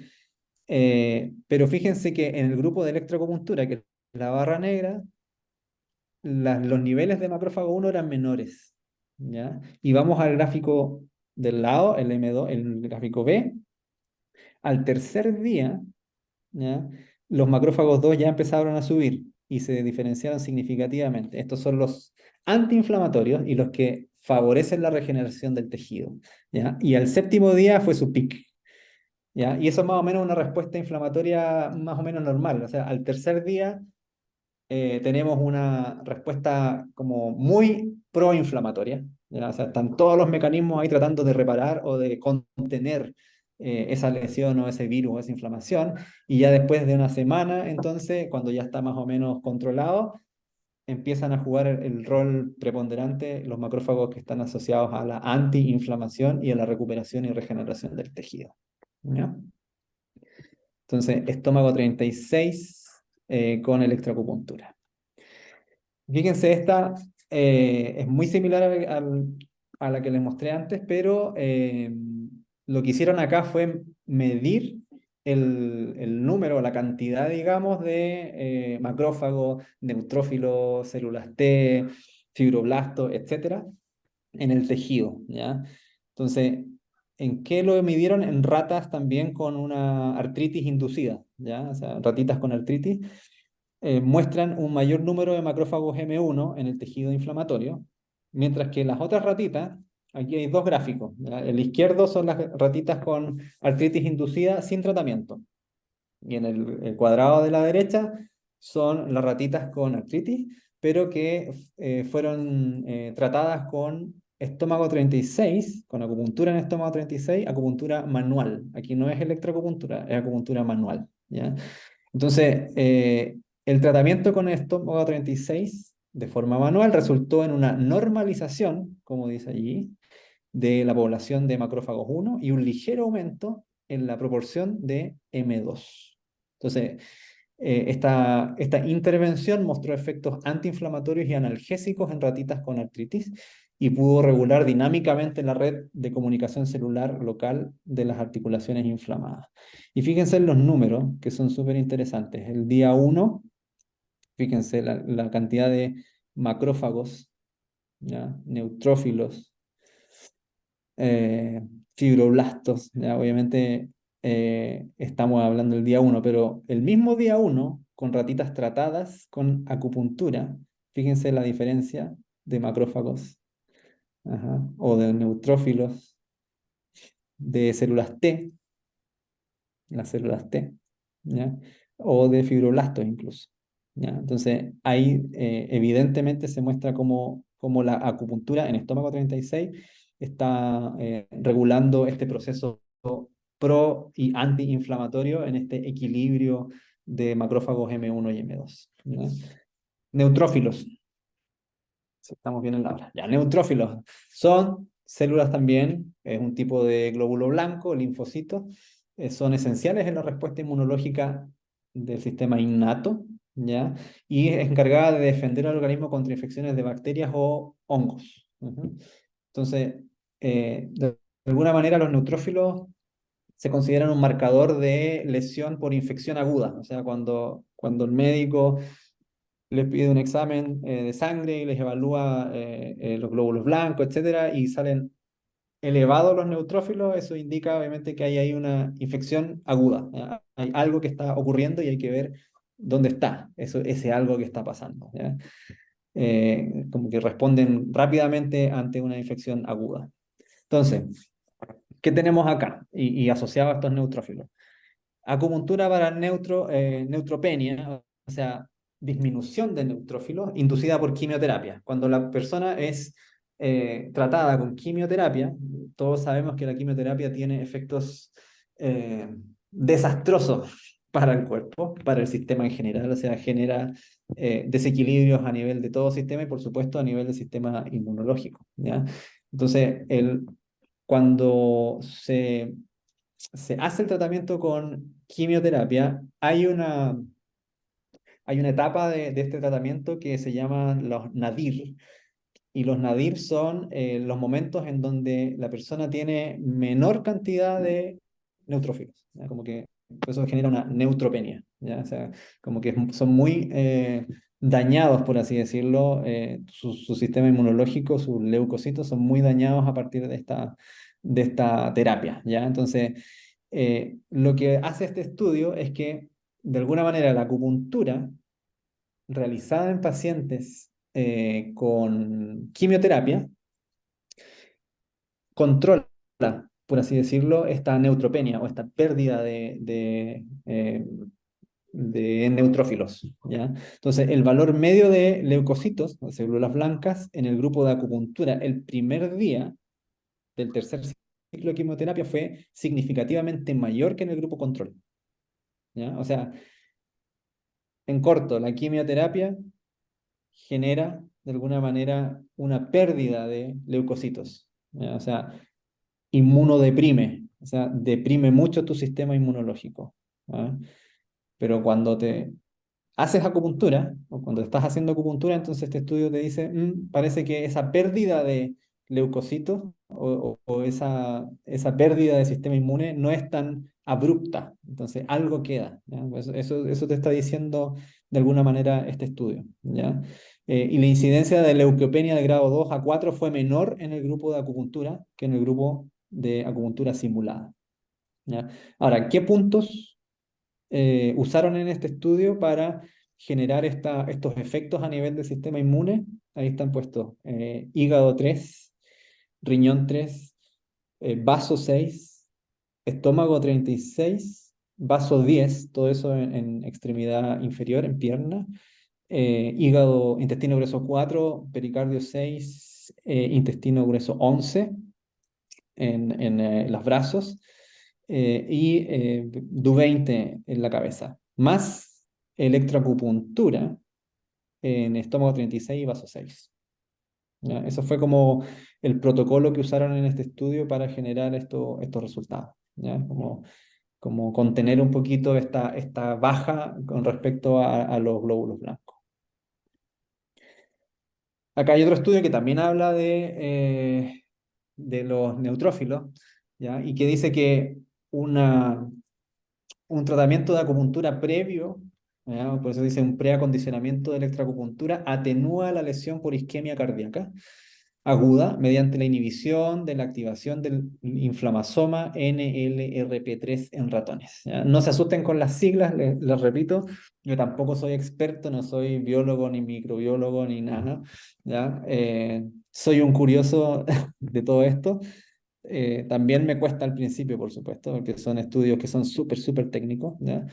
Pero fíjense que en el grupo de electroacupuntura, que es la barra negra, los niveles de macrófago 1 eran menores, ¿ya? Y vamos al gráfico del lado, el M2, el gráfico B. Al tercer día, ¿ya?, los macrófagos 2 ya empezaron a subir y se diferenciaron significativamente. Estos son los antiinflamatorios y los que favorecen la regeneración del tejido, ¿ya? Y al séptimo día fue su pic, ¿ya? Y eso es más o menos una respuesta inflamatoria más o menos normal. O sea, al tercer día tenemos una respuesta como muy proinflamatoria, ¿ya? O sea, están todos los mecanismos ahí tratando de reparar o de contener esa lesión o ese virus o esa inflamación, y ya después de una semana, entonces, cuando ya está más o menos controlado, empiezan a jugar el rol preponderante los macrófagos que están asociados a la antiinflamación y a la recuperación y regeneración del tejido, ¿ya? Entonces, estómago 36 con electroacupuntura. Fíjense, esta es muy similar a la que les mostré antes, pero lo que hicieron acá fue medir el número, la cantidad, digamos, de macrófagos, neutrófilos, células T, fibroblastos, etcétera, en el tejido, ¿ya? Entonces, ¿en qué lo midieron? En ratas también con una artritis inducida, ¿ya? O sea, ratitas con artritis muestran un mayor número de macrófagos M1 en el tejido inflamatorio, mientras que las otras ratitas, aquí hay dos gráficos, ¿ya? El izquierdo son las ratitas con artritis inducida sin tratamiento, y en el cuadrado de la derecha son las ratitas con artritis, pero que fueron tratadas con estómago 36, con acupuntura en estómago 36, acupuntura manual. Aquí no es electroacupuntura, es acupuntura manual, ¿ya? Entonces, el tratamiento con estómago 36 de forma manual resultó en una normalización, como dice allí, de la población de macrófagos 1 y un ligero aumento en la proporción de M2. Entonces, esta intervención mostró efectos antiinflamatorios y analgésicos en ratitas con artritis y pudo regular dinámicamente la red de comunicación celular local de las articulaciones inflamadas. Y fíjense en los números, que son súper interesantes. El día 1, fíjense la cantidad de macrófagos, ¿ya? Neutrófilos, eh, fibroblastos, ¿ya? Obviamente estamos hablando del día 1, pero el mismo día 1, con ratitas tratadas con acupuntura, fíjense la diferencia de macrófagos, ajá, o de neutrófilos, de células T, las células T, ¿ya? O de fibroblastos incluso, ¿ya? Entonces, ahí evidentemente se muestra cómo la acupuntura en estómago 36 está regulando este proceso pro y antiinflamatorio en este equilibrio de macrófagos M1 y M2, ¿ya? Neutrófilos, si estamos bien en la hora. Ya, neutrófilos son células también, es un tipo de glóbulo blanco, linfocitos, son esenciales en la respuesta inmunológica del sistema innato, ¿ya? Y es encargada de defender al organismo contra infecciones de bacterias o hongos. Ujú. Entonces, de alguna manera los neutrófilos se consideran un marcador de lesión por infección aguda, o sea, cuando el médico les pide un examen de sangre y les evalúa los glóbulos blancos, etcétera, y salen elevados los neutrófilos, eso indica obviamente que hay ahí una infección aguda. ¿Ya? Hay algo que está ocurriendo y hay que ver dónde está ese algo que está pasando. ¿Ya? Como que responden rápidamente ante una infección aguda. Entonces, ¿qué tenemos acá? Y asociado a estos neutrófilos. Acupuntura para neutropenia, o sea, disminución de neutrófilos inducida por quimioterapia. Cuando la persona es tratada con quimioterapia, todos sabemos que la quimioterapia tiene efectos desastrosos para el cuerpo, para el sistema en general, o sea, genera desequilibrios a nivel de todo sistema y por supuesto a nivel del sistema inmunológico, ¿ya? Entonces, cuando se hace el tratamiento con quimioterapia, hay una etapa de este tratamiento que se llama los nadir. Y los nadir son los momentos en donde la persona tiene menor cantidad de neutrófilos, ¿ya? Como que eso genera una neutropenia, ¿ya? O sea, como que son muy dañados, por así decirlo, su sistema inmunológico, sus leucocitos son muy dañados a partir de esta terapia, ¿ya? Entonces, lo que hace este estudio es que, de alguna manera, la acupuntura realizada en pacientes con quimioterapia controla, por así decirlo, esta neutropenia o esta pérdida de neutrófilos, ¿ya? Entonces, el valor medio de leucocitos, o células blancas, en el grupo de acupuntura el primer día del tercer ciclo de quimioterapia fue significativamente mayor que en el grupo control, ¿ya? O sea, en corto, la quimioterapia genera de alguna manera una pérdida de leucocitos, ¿ya? O sea, inmunodeprime, o sea, deprime mucho tu sistema inmunológico, ¿ah? Pero cuando te haces acupuntura, o cuando estás haciendo acupuntura, entonces este estudio te dice, parece que esa pérdida de leucocitos o esa pérdida de sistema inmune no es tan abrupta, entonces algo queda, ¿ya? Eso te está diciendo de alguna manera este estudio, ¿ya? Y la incidencia de leucopenia de grado 2 a 4 fue menor en el grupo de acupuntura que en el grupo de acupuntura simulada, ¿ya? Ahora, ¿qué puntos usaron en este estudio para generar estos efectos a nivel del sistema inmune? Ahí están puestos hígado 3, riñón 3, vaso 6, estómago 36, vaso 10, todo eso en extremidad inferior, en pierna, hígado, intestino grueso 4, pericardio 6, es intestino grueso 11 en los brazos y DU20 en la cabeza, más electroacupuntura en estómago 36 y vaso 6. ¿Ya? Eso fue como el protocolo que usaron en este estudio para generar estos resultados. ¿Ya? Como contener un poquito esta baja con respecto a los glóbulos blancos. Acá hay otro estudio que también habla de los neutrófilos, ¿ya? Y que dice que un tratamiento de acupuntura previo, ¿ya? Por eso dice un preacondicionamiento de electroacupuntura, atenúa la lesión por isquemia cardíaca aguda mediante la inhibición de la activación del inflamasoma NLRP3 en ratones. ¿Ya? No se asusten con las siglas, les repito, yo tampoco soy experto, no soy biólogo ni microbiólogo ni nada. ¿Ya? Soy un curioso de todo esto. También me cuesta al principio, por supuesto, porque son estudios que son súper, súper técnicos. ¿Ya?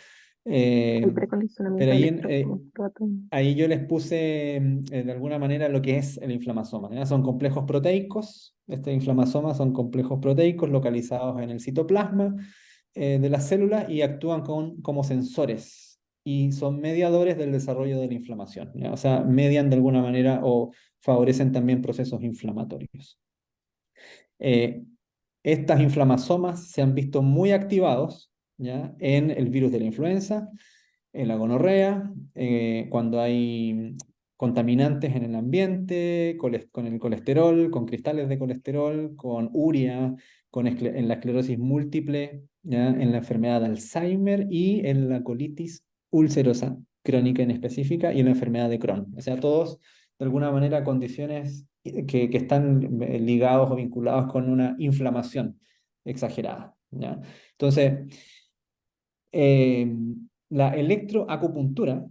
El Pero precondicionamiento ahí, electrocutor. ahí yo les puse de alguna manera lo que es el inflamasoma. ¿Ya? Son complejos proteicos. Este inflamasoma son complejos proteicos localizados en el citoplasma de las células y actúan como sensores y son mediadores del desarrollo de la inflamación. ¿Ya? O sea, median de alguna manera o favorecen también procesos inflamatorios. Eh, Estas inflamasomas se han visto muy activados, ¿ya? En el virus de la influenza, en la gonorrea, cuando hay contaminantes en el ambiente, con el colesterol, con cristales de colesterol, con urea, en la esclerosis múltiple, ¿ya? En la enfermedad de Alzheimer y en la colitis ulcerosa crónica en específica y en la enfermedad de Crohn. O sea, todos de alguna manera condiciones que están ligados o vinculados con una inflamación exagerada. ¿Ya? Entonces, eh, la electroacupuntura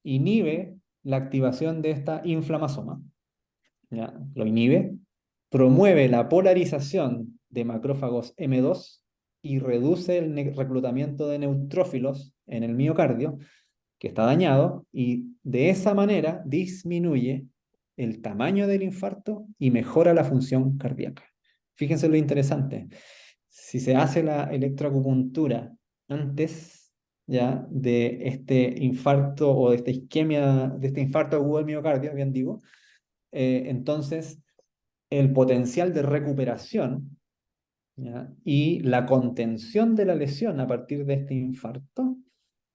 inhibe la activación de esta inflamasoma, ¿ya? Lo inhibe, promueve la polarización de macrófagos M2 y reduce el reclutamiento de neutrófilos en el miocardio, que está dañado, y de esa manera disminuye el tamaño del infarto y mejora la función cardíaca. Fíjense lo interesante. Si se hace la electroacupuntura antes ya de este infarto o de esta isquemia, de este infarto agudo del miocardio, bien digo, entonces el potencial de recuperación, ¿ya? Y la contención de la lesión a partir de este infarto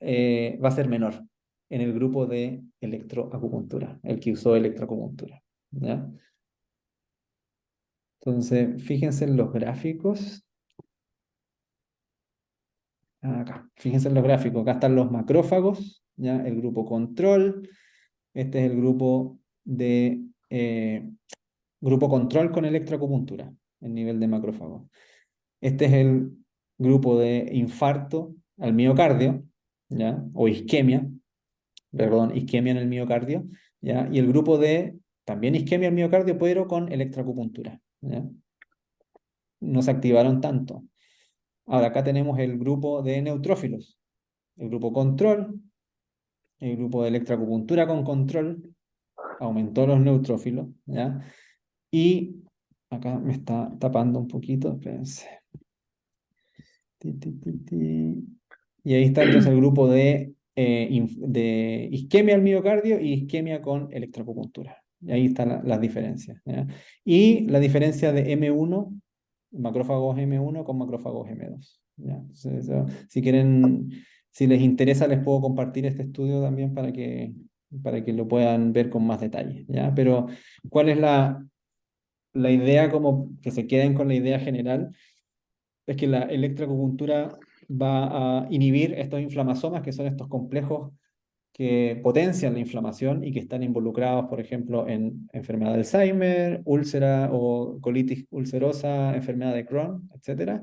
va a ser menor en el grupo de electroacupuntura, el que usó electroacupuntura. ¿Ya? Entonces, fíjense en los gráficos. Acá, fíjense en los gráficos. Acá están los macrófagos, ¿ya? El grupo control. Este es el grupo control con electroacupuntura, el nivel de macrófagos. Este es el grupo de infarto al miocardio, ¿ya? O isquemia, perdón, isquemia en el miocardio, ¿ya? Y el grupo de también isquemia al miocardio, pero con electroacupuntura, ¿ya? No se activaron tanto. Ahora acá tenemos el grupo de neutrófilos, el grupo control, el grupo de electroacupuntura con control, aumentó los neutrófilos, ¿ya? Y acá me está tapando un poquito, espérense. Y ahí está entonces el grupo de isquemia al miocardio y isquemia con electroacupuntura. Y ahí están las diferencias. ¿Ya? Y la diferencia de M1, macrófagos M1 con macrófagos M2. ¿Ya? Entonces, si quieren, si les interesa, les puedo compartir este estudio también para que lo puedan ver con más detalle. ¿Ya? Pero, ¿cuál es la idea? Como que se queden con la idea general es que la electroacupuntura va a inhibir estos inflamasomas, que son estos complejos que potencian la inflamación y que están involucrados, por ejemplo, en enfermedad de Alzheimer, úlcera o colitis ulcerosa, enfermedad de Crohn, etc.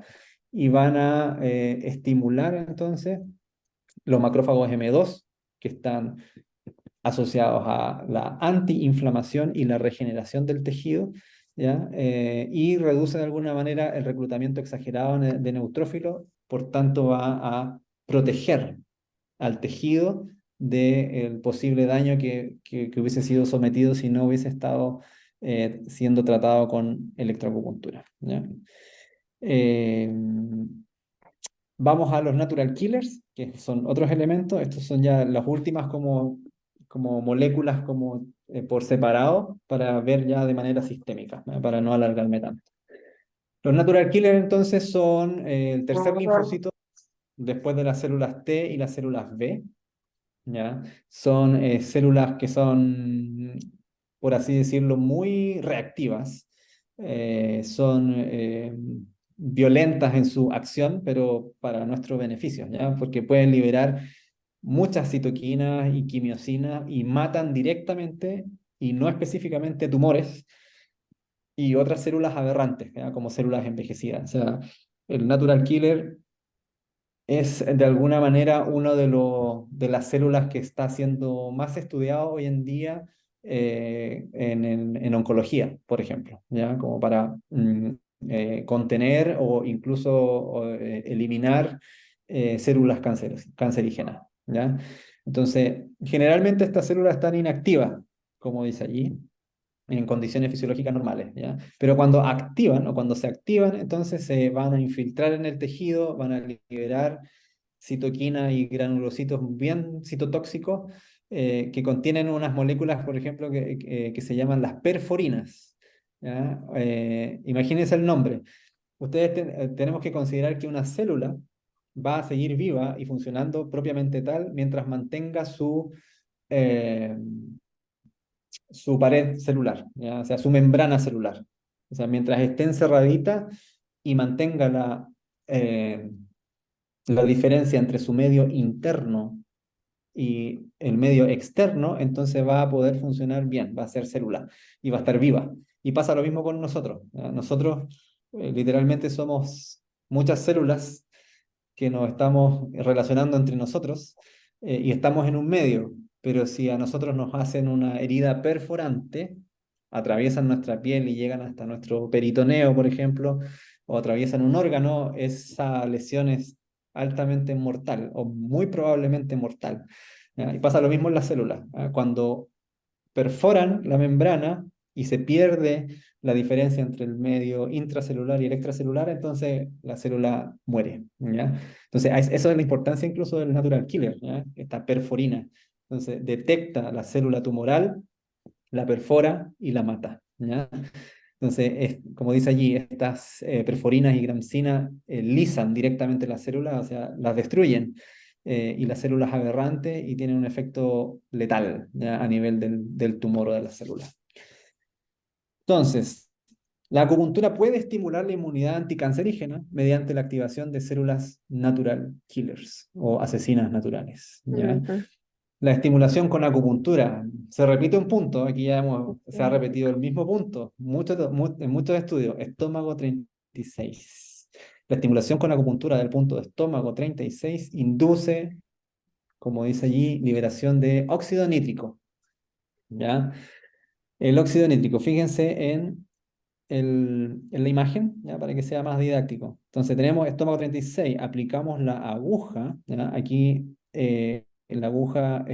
Y van a estimular entonces los macrófagos M2, que están asociados a la antiinflamación y la regeneración del tejido, ¿ya? Y reduce de alguna manera el reclutamiento exagerado de neutrófilos, por tanto va a proteger al tejido del posible daño que hubiese sido sometido si no hubiese estado siendo tratado con electroacupuntura, ¿ya? Eh, Vamos a los natural killers, que son otros elementos. Estos son ya las últimas como moléculas por separado para ver ya de manera sistémica, ¿no? Para no alargarme tanto. Los natural killers entonces son el tercer linfocito después de las células T y las células B, ¿ya? Son células que son, por así decirlo, muy reactivas, son violentas en su acción, pero para nuestro beneficio, ¿ya? Porque pueden liberar muchas citoquinas y quimiosinas y matan directamente y no específicamente tumores y otras células aberrantes, ¿ya? Como células envejecidas. O sea, el natural killer es de alguna manera uno de las células que está siendo más estudiado hoy en día en oncología, por ejemplo, ¿ya? Como para contener o incluso eliminar células cancerígenas, ¿ya? Entonces, generalmente estas células están inactivas, como dice allí, en condiciones fisiológicas normales, ¿ya? Pero cuando activan o cuando se activan, entonces se van a infiltrar en el tejido, van a liberar citoquina y granulocitos bien citotóxicos que contienen unas moléculas, por ejemplo, que se llaman las perforinas, ¿ya? Imagínense el nombre. Tenemos que considerar que una célula va a seguir viva y funcionando propiamente tal mientras mantenga eh, su pared celular, ¿ya? O sea, su membrana celular. O sea, mientras esté encerradita y mantenga la diferencia entre su medio interno y el medio externo, entonces va a poder funcionar bien, va a ser célula y va a estar viva. Y pasa lo mismo con nosotros, ¿ya? Nosotros literalmente somos muchas células que nos estamos relacionando entre nosotros y estamos en un medio, pero si a nosotros nos hacen una herida perforante, atraviesan nuestra piel y llegan hasta nuestro peritoneo, por ejemplo, o atraviesan un órgano, esa lesión es altamente mortal o muy probablemente mortal. ¿Ya? Y pasa lo mismo en las células. ¿Ah? Cuando perforan la membrana y se pierde la diferencia entre el medio intracelular y el extracelular, entonces la célula muere, ¿ya? Entonces, eso es la importancia incluso del natural killer, ¿ya? Esta perforina. Entonces, detecta la célula tumoral, la perfora y la mata, ¿ya? Entonces, como dice allí, estas perforinas y gramsina lisan directamente las células, o sea, las destruyen, y las células aberrantes y tienen un efecto letal, ¿ya? A nivel del tumor o de las células. Entonces, la acupuntura puede estimular la inmunidad anticancerígena mediante la activación de células natural killers o asesinas naturales, ¿ya? Ujú. La estimulación con acupuntura. Se repite un punto, aquí se ha repetido el mismo punto en muchos estudios. Estómago 36. La estimulación con acupuntura del punto de estómago 36 induce, como dice allí, liberación de óxido nítrico, ¿ya? El óxido nítrico, fíjense en la imagen, ¿ya? Para que sea más didáctico. Entonces tenemos estómago 36, aplicamos la aguja, ¿ya? Aquí la aguja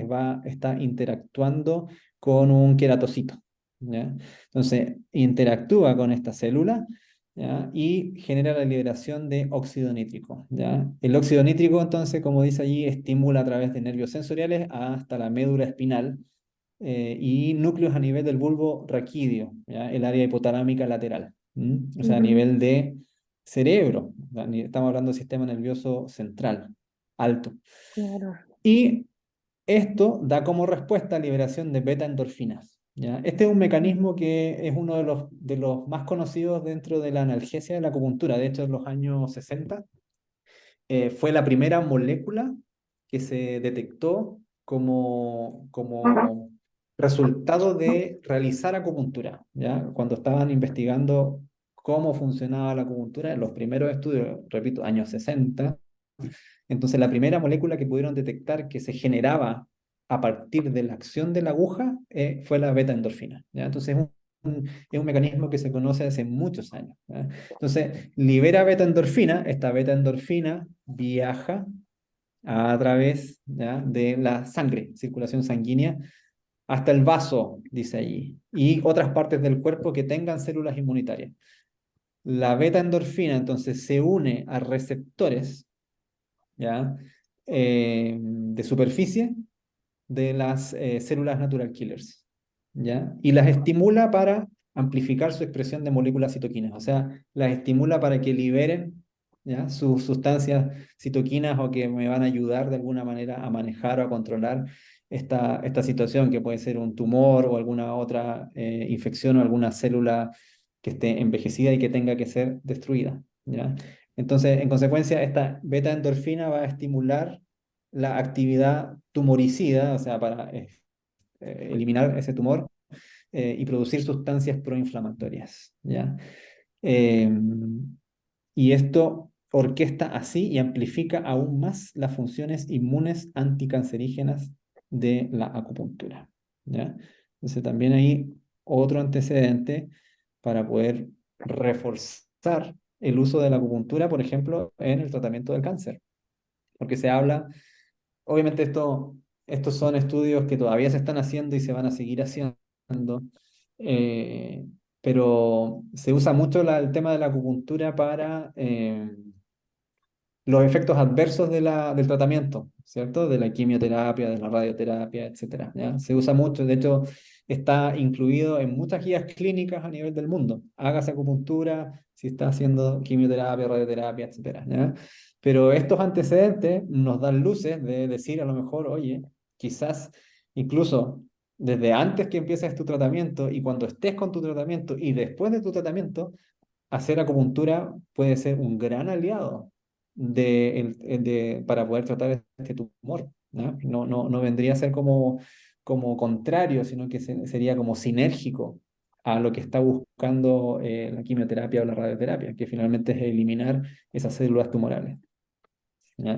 está interactuando con un queratocito, ¿ya? Entonces interactúa con esta célula, ¿ya? Y genera la liberación de óxido nítrico, ¿ya? El óxido nítrico, entonces, como dice allí, estimula a través de nervios sensoriales hasta la médula espinal, y núcleos a nivel del bulbo raquídeo, ¿ya? El área hipotalámica lateral, o sea, a Ujú. nivel de cerebro, ¿ya? Estamos hablando del sistema nervioso central, alto. Claro. Y esto da como respuesta liberación de beta endorfinas, ¿ya? Este es un mecanismo que es uno de los más conocidos dentro de la analgesia de la acupuntura. De hecho, en los años 60 fue la primera molécula que se detectó como resultado de realizar acupuntura, ¿ya? Cuando estaban investigando cómo funcionaba la acupuntura, en los primeros estudios, repito, años 60, entonces la primera molécula que pudieron detectar que se generaba a partir de la acción de la aguja fue la beta-endorfina, ¿ya? Entonces es un mecanismo que se conoce hace muchos años, ¿ya? Entonces libera beta-endorfina, esta beta-endorfina viaja a través, ¿ya? de la sangre, circulación sanguínea, hasta el vaso, dice allí, y otras partes del cuerpo que tengan células inmunitarias. La beta endorfina entonces se une a receptores, ¿ya? De superficie de las células natural killers, ¿ya? Y las estimula para amplificar su expresión de moléculas citoquinas, o sea, las estimula para que liberen, ¿ya? Sus sustancias citoquinas o que me van a ayudar de alguna manera a manejar o a controlar esta situación que puede ser un tumor o alguna otra infección o alguna célula que esté envejecida y que tenga que ser destruida, ¿ya? Entonces, en consecuencia, esta beta endorfina va a estimular la actividad tumoricida, o sea, para eliminar ese tumor y producir sustancias proinflamatorias, ¿ya? Eh, y esto orquesta así y amplifica aún más las funciones inmunes anticancerígenas de la acupuntura, ¿ya? Entonces también hay otro antecedente para poder reforzar el uso de la acupuntura, por ejemplo, en el tratamiento del cáncer, porque se habla. Obviamente estos son estudios que todavía se están haciendo y se van a seguir haciendo, eh, pero se usa mucho el tema de la acupuntura para los efectos adversos del tratamiento, ¿cierto? De la quimioterapia, de la radioterapia, etcétera, ¿ya? Se usa mucho, de hecho, está incluido en muchas guías clínicas a nivel del mundo. Hágase acupuntura si está haciendo quimioterapia, radioterapia, etcétera, ¿ya? Pero estos antecedentes nos dan luces de decir a lo mejor, oye, quizás incluso desde antes que empieces tu tratamiento y cuando estés con tu tratamiento y después de tu tratamiento, hacer acupuntura puede ser un gran aliado para poder tratar este tumor, ¿no? No vendría a ser como contrario, sino que sería como sinérgico a lo que está buscando la quimioterapia o la radioterapia, que finalmente es eliminar esas células tumorales, ¿ya?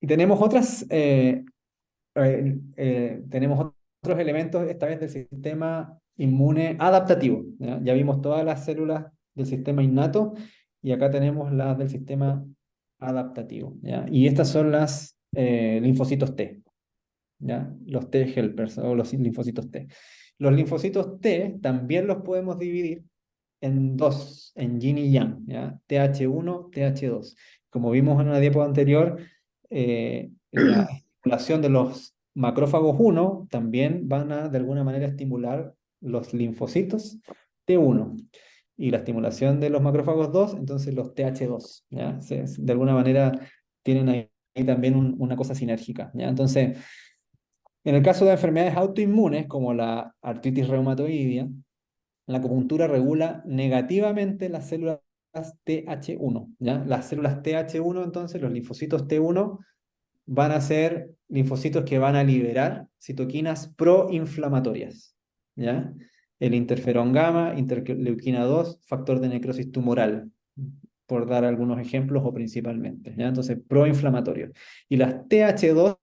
Y tenemos otros elementos, esta vez del sistema inmune adaptativo, ¿ya? Ya vimos todas las células del sistema innato y acá tenemos las del sistema adaptativo, ¿ya? Y estas son las linfocitos T, ¿ya? Los T helpers o los linfocitos T. Los linfocitos T también los podemos dividir en dos, en yin y yang, ¿ya? TH1, TH2. Como vimos en una diapo anterior, la estimulación de los macrófagos 1 también van a de alguna manera estimular los linfocitos T1. Y la estimulación de los macrófagos 2, entonces los TH2, ¿ya? De alguna manera tienen ahí también una cosa sinérgica, ¿ya? Entonces, en el caso de enfermedades autoinmunes, como la artritis reumatoidea, la acupuntura regula negativamente las células TH1, ¿ya? Las células TH1, entonces, los linfocitos T1 van a ser linfocitos que van a liberar citoquinas proinflamatorias, ¿ya? El interferón gamma, interleuquina 2, factor de necrosis tumoral, por dar algunos ejemplos o principalmente, ¿ya? Entonces, proinflamatorios. Y las TH2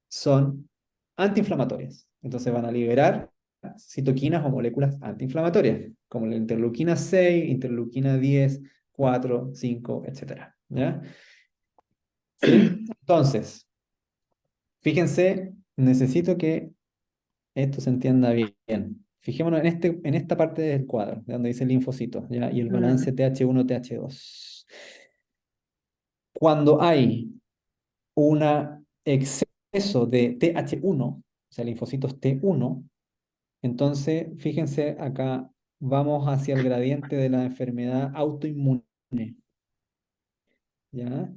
son antiinflamatorias. Entonces van a liberar citoquinas o moléculas antiinflamatorias, como la interleuquina 6, interleuquina 10, 4, 5, etcétera, ¿ya? ¿Sí? Entonces, fíjense, necesito que esto se entienda bien. Fijémonos en esta parte del cuadro, de donde dice linfocitos, ¿ya? Y el balance TH1, TH2. Cuando hay un exceso de TH1, o sea, linfocitos T1, entonces, fíjense acá, vamos hacia el gradiente de la enfermedad autoinmune, ¿ya?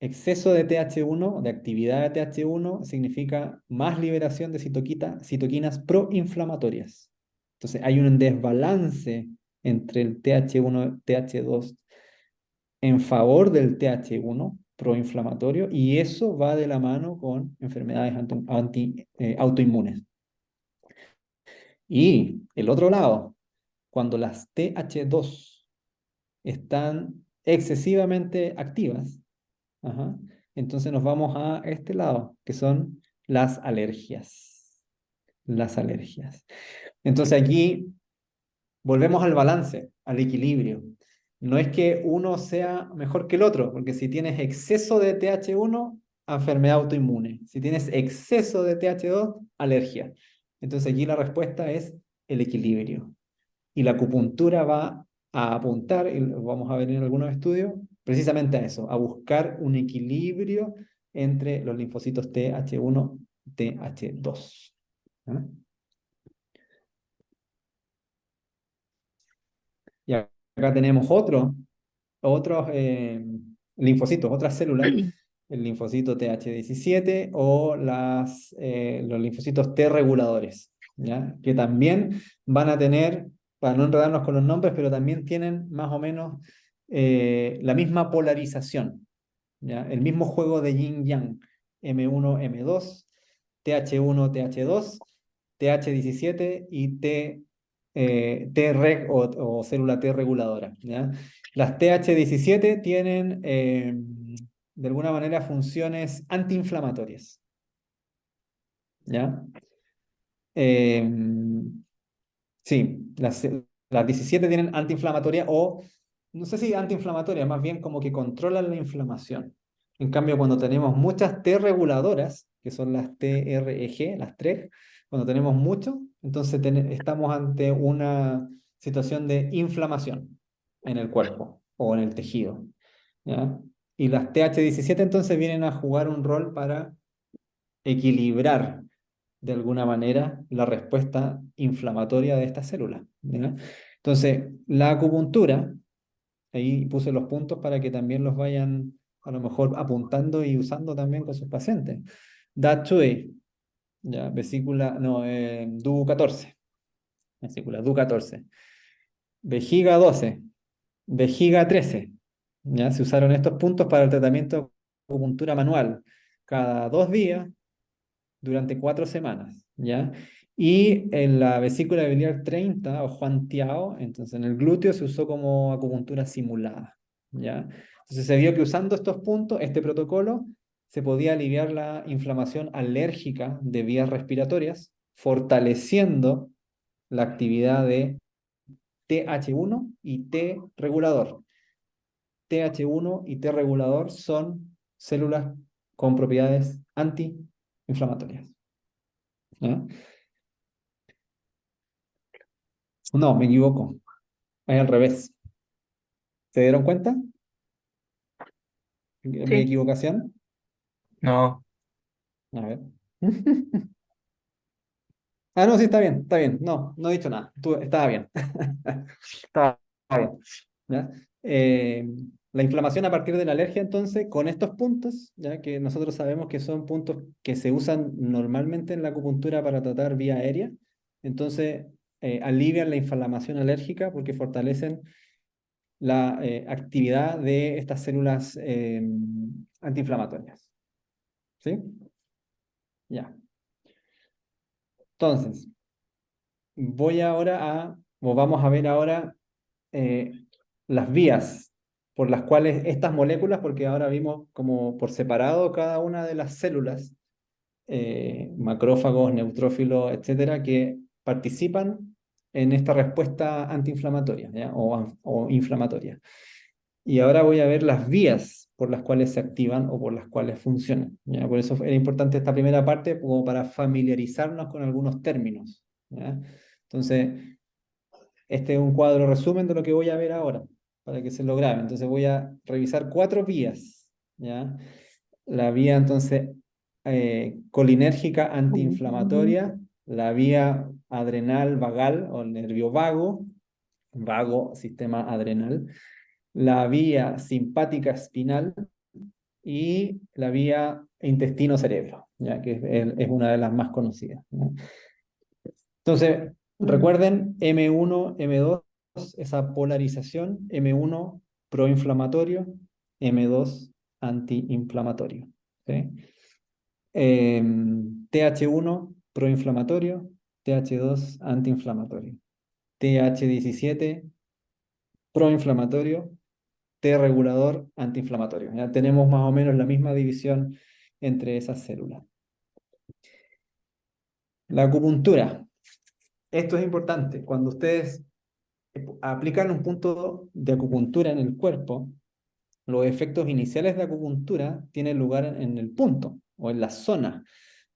Exceso de TH1, de actividad de TH1, significa más liberación de citoquinas proinflamatorias. Entonces, hay un desbalance entre el TH1 y TH2 en favor del TH1 proinflamatorio y eso va de la mano con enfermedades autoinmunes. Y el otro lado, cuando las TH2 están excesivamente activas, ajá, entonces nos vamos a este lado, que son las alergias. Las alergias. Entonces aquí volvemos al balance, al equilibrio. No es que uno sea mejor que el otro, porque si tienes exceso de TH1, enfermedad autoinmune. Si tienes exceso de TH2, alergia. Entonces aquí la respuesta es el equilibrio. Y la acupuntura va a apuntar, y lo vamos a ver en algunos estudios, precisamente a eso, a buscar un equilibrio entre los linfocitos TH1 y TH2. ¿Ah? Y acá tenemos otros linfocitos, otras células, el linfocito TH17 o los linfocitos T reguladores, ¿ya? Que también van a tener, para no enredarnos con los nombres, pero también tienen más o menos la misma polarización, ¿ya? El mismo juego de yin-yang, M1, M2, TH1, TH2, TH17 y T-reg o célula T reguladora, ¿ya? Las TH17 tienen de alguna manera funciones antiinflamatorias, ¿ya? Eh, sí, las 17 tienen antiinflamatoria o, no sé si antiinflamatoria, más bien como que controlan la inflamación. En cambio, cuando tenemos muchas T reguladoras, que son las TREG, las TREG, cuando tenemos mucho, entonces estamos ante una situación de inflamación en el cuerpo o en el tejido, ¿ya? Y las TH17 entonces vienen a jugar un rol para equilibrar de alguna manera la respuesta inflamatoria de esta célula, ¿ya? Entonces, la acupuntura, ahí puse los puntos para que también los vayan a lo mejor apuntando y usando también con sus pacientes. Da Chue, ya, vesícula, no, DU 14, vesícula DU 14, vejiga 12, vejiga 13, ya, se usaron estos puntos para el tratamiento de acupuntura manual cada 2 días durante 4 semanas, ¿ya? Y en la vesícula biliar 30 o Juantiao, entonces en el glúteo se usó como acupuntura simulada, ¿ya? Entonces se vio que usando estos puntos, este protocolo, se podía aliviar la inflamación alérgica de vías respiratorias, fortaleciendo la actividad de TH1 y T regulador. TH1 y T regulador son células con propiedades antiinflamatorias, ¿ya? No, me equivoco. Es al revés. ¿Se dieron cuenta? ¿Mi Sí. equivocación? No, A ver. Ah, no, sí, está bien, está bien. No, no he dicho nada. Estaba bien. Estaba bien. ¿Ya? La inflamación a partir de la alergia, entonces, con estos puntos, ya que nosotros sabemos que son puntos que se usan normalmente en la acupuntura para tratar vía aérea, entonces alivian la inflamación alérgica porque fortalecen la actividad de estas células antiinflamatorias. ¿Sí? Ya. Entonces, vamos a ver ahora eh, las vías por las cuales estas moléculas, porque ahora vimos como por separado cada una de las células, macrófagos, neutrófilos, etcétera, que participan en esta respuesta antiinflamatoria, ¿ya? O inflamatoria. Y ahora voy a ver las vías por las cuales se activan o por las cuales funcionan, ¿ya? Por eso era importante esta primera parte como para familiarizarnos con algunos términos, ¿ya? Entonces, este es un cuadro resumen de lo que voy a ver ahora, para que se lo grabe. Entonces voy a revisar 4 vías, ¿ya? La vía entonces colinérgica antiinflamatoria, la vía adrenal vagal o el nervio vago, vago, sistema adrenal, la vía simpática espinal y la vía intestino-cerebro, ya que es una de las más conocidas, ¿no? Entonces, recuerden M1, M2, esa polarización, M1 proinflamatorio, M2 antiinflamatorio, ¿sí? TH1 proinflamatorio, TH2 antiinflamatorio, TH17 proinflamatorio, T regulador antiinflamatorio. Ya tenemos más o menos la misma división entre esas células. La acupuntura. Esto es importante. Cuando ustedes aplican un punto de acupuntura en el cuerpo, los efectos iniciales de acupuntura tienen lugar en el punto o en la zona,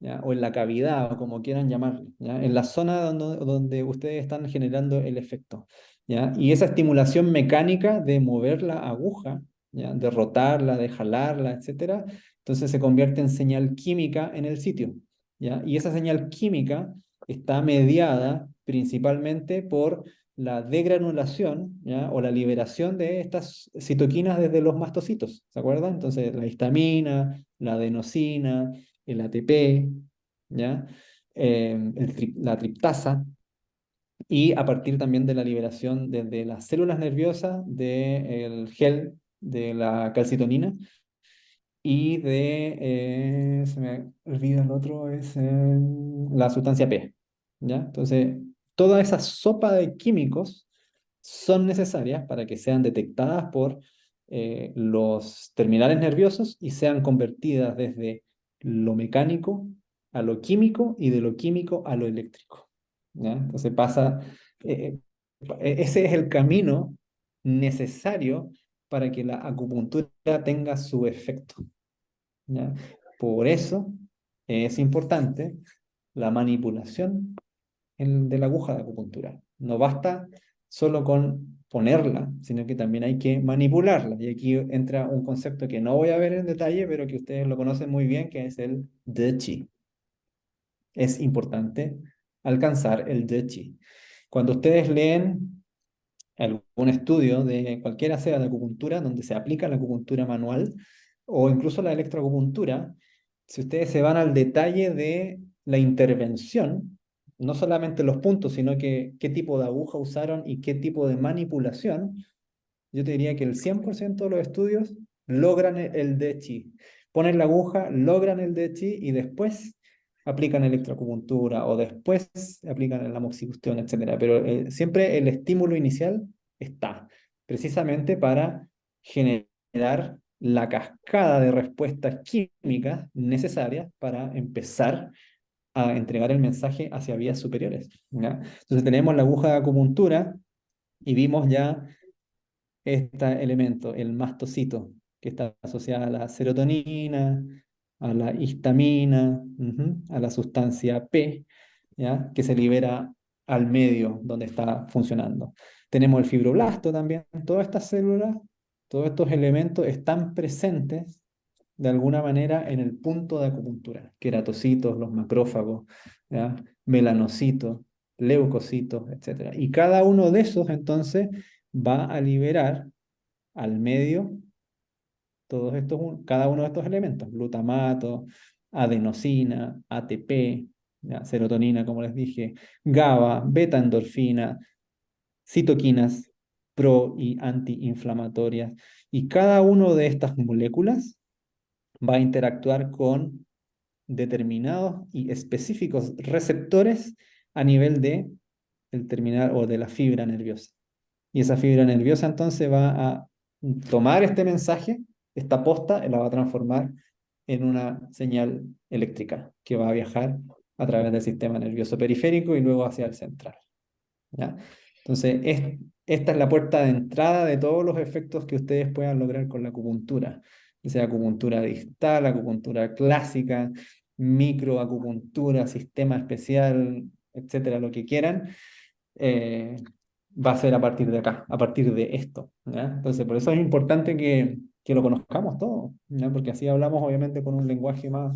¿ya? O en la cavidad, o como quieran llamarlo, ¿ya? En la zona donde ustedes están generando el efecto, ¿ya? Y esa estimulación mecánica de mover la aguja, ¿ya? De rotarla, de jalarla, etcétera, entonces se convierte en señal química en el sitio, ¿ya? Y esa señal química está mediada principalmente por la degranulación, ¿ya? O la liberación de estas citoquinas desde los mastocitos, ¿se acuerdan? Entonces, la histamina, la adenosina, el ATP, ¿ya? La triptasa, y a partir también de la liberación desde las células nerviosas del gel de la calcitonina y se me olvida el otro, es la sustancia P, ¿ya? Entonces, toda esa sopa de químicos son necesarias para que sean detectadas por los terminales nerviosos y sean convertidas desde lo mecánico a lo químico y de lo químico a lo eléctrico, ¿ya? Entonces ese es el camino necesario para que la acupuntura tenga su efecto, ¿ya? Por eso es importante la manipulación de la aguja de acupuntura. No basta solo con ponerla, sino que también hay que manipularla. Y aquí entra un concepto que no voy a ver en detalle, pero que ustedes lo conocen muy bien, que es el De Chi. Es importante alcanzar el De Chi. Cuando ustedes leen algún estudio de cualquiera sea de acupuntura, donde se aplica la acupuntura manual o incluso la electroacupuntura, si ustedes se van al detalle de la intervención, no solamente los puntos, sino que qué tipo de aguja usaron y qué tipo de manipulación, yo te diría que el 100% de los estudios logran el De Chi. Ponen la aguja, logran el De Chi y después aplican electroacupuntura o después aplican la moxibustión, etcétera. Pero siempre el estímulo inicial está, precisamente para generar la cascada de respuestas químicas necesarias para empezar a entregar el mensaje hacia vías superiores, ¿ya? Entonces tenemos la aguja de acupuntura y vimos ya este elemento, el mastocito, que está asociado a la serotonina, a la histamina, a la sustancia P, ¿ya? Que se libera al medio donde está funcionando. Tenemos el fibroblasto también. Todas estas células, todos estos elementos están presentes de alguna manera en el punto de acupuntura. Queratocitos, los macrófagos, ¿ya? Melanocitos, leucocitos, etc. Y cada uno de esos entonces va a liberar al medio cada uno de estos elementos: glutamato, adenosina, ATP, ¿ya? Serotonina, como les dije, GABA, beta endorfina, citoquinas pro y antiinflamatorias. Y cada una de estas moléculas va a interactuar con determinados y específicos receptores a nivel de el terminal o de la fibra nerviosa. Y esa fibra nerviosa entonces va a tomar este mensaje, esta posta, y la va a transformar en una señal eléctrica que va a viajar a través del sistema nervioso periférico y luego hacia el central, ¿ya? Entonces, esta es la puerta de entrada de todos los efectos que ustedes puedan lograr con la acupuntura, ya sea acupuntura distal, acupuntura clásica, microacupuntura, sistema especial, etcétera, lo que quieran. eh, Va a ser a partir de acá, a partir de esto, ¿ya? Entonces, por eso es importante que lo conozcamos todo, ¿ya? Porque así hablamos obviamente con un lenguaje más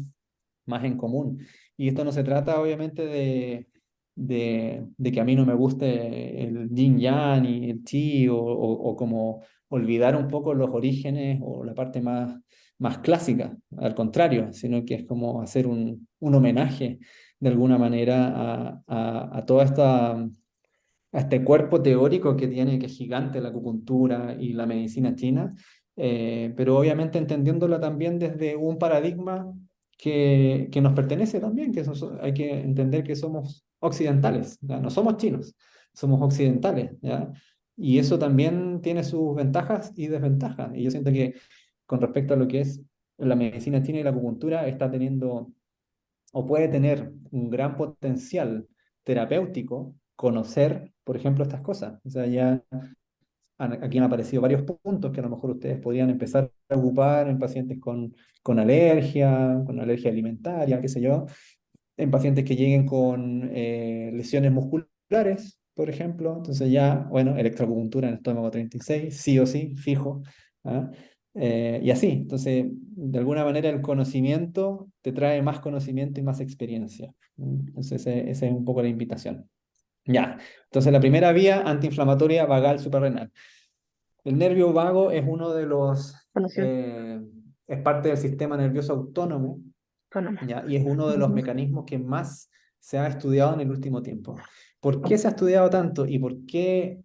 en común. Y esto no se trata obviamente de que a mí no me guste el yin yang y el chi o como olvidar un poco los orígenes o la parte más clásica, al contrario, sino que es como hacer un homenaje de alguna manera a toda a este cuerpo teórico que tiene, que es gigante, la acupuntura y la medicina china, pero obviamente entendiéndola también desde un paradigma que nos pertenece también, hay que entender que somos occidentales, ¿ya? No somos chinos, somos occidentales, ¿ya? Y eso también tiene sus ventajas y desventajas. Y yo siento que con respecto a lo que es la medicina china y la acupuntura, está teniendo o puede tener un gran potencial terapéutico conocer, por ejemplo, estas cosas. O sea, ya aquí han aparecido varios puntos que a lo mejor ustedes podrían empezar a ocupar en pacientes con alergia alimentaria, qué sé yo, en pacientes que lleguen con lesiones musculares, por ejemplo. Entonces ya, bueno, electroacupuntura en el estómago 36, sí o sí, fijo. ¿Ah? Y así, entonces, de alguna manera el conocimiento te trae más conocimiento y más experiencia. Entonces, esa es un poco la invitación. Ya, entonces la primera vía, antiinflamatoria vagal suprarrenal. El nervio vago es uno de los, Conoció es parte del sistema nervioso autónomo, autónoma. ¿ya? Y es uno de los Ujú. mecanismos que más se ha estudiado en el último tiempo. ¿Por qué se ha estudiado tanto y por qué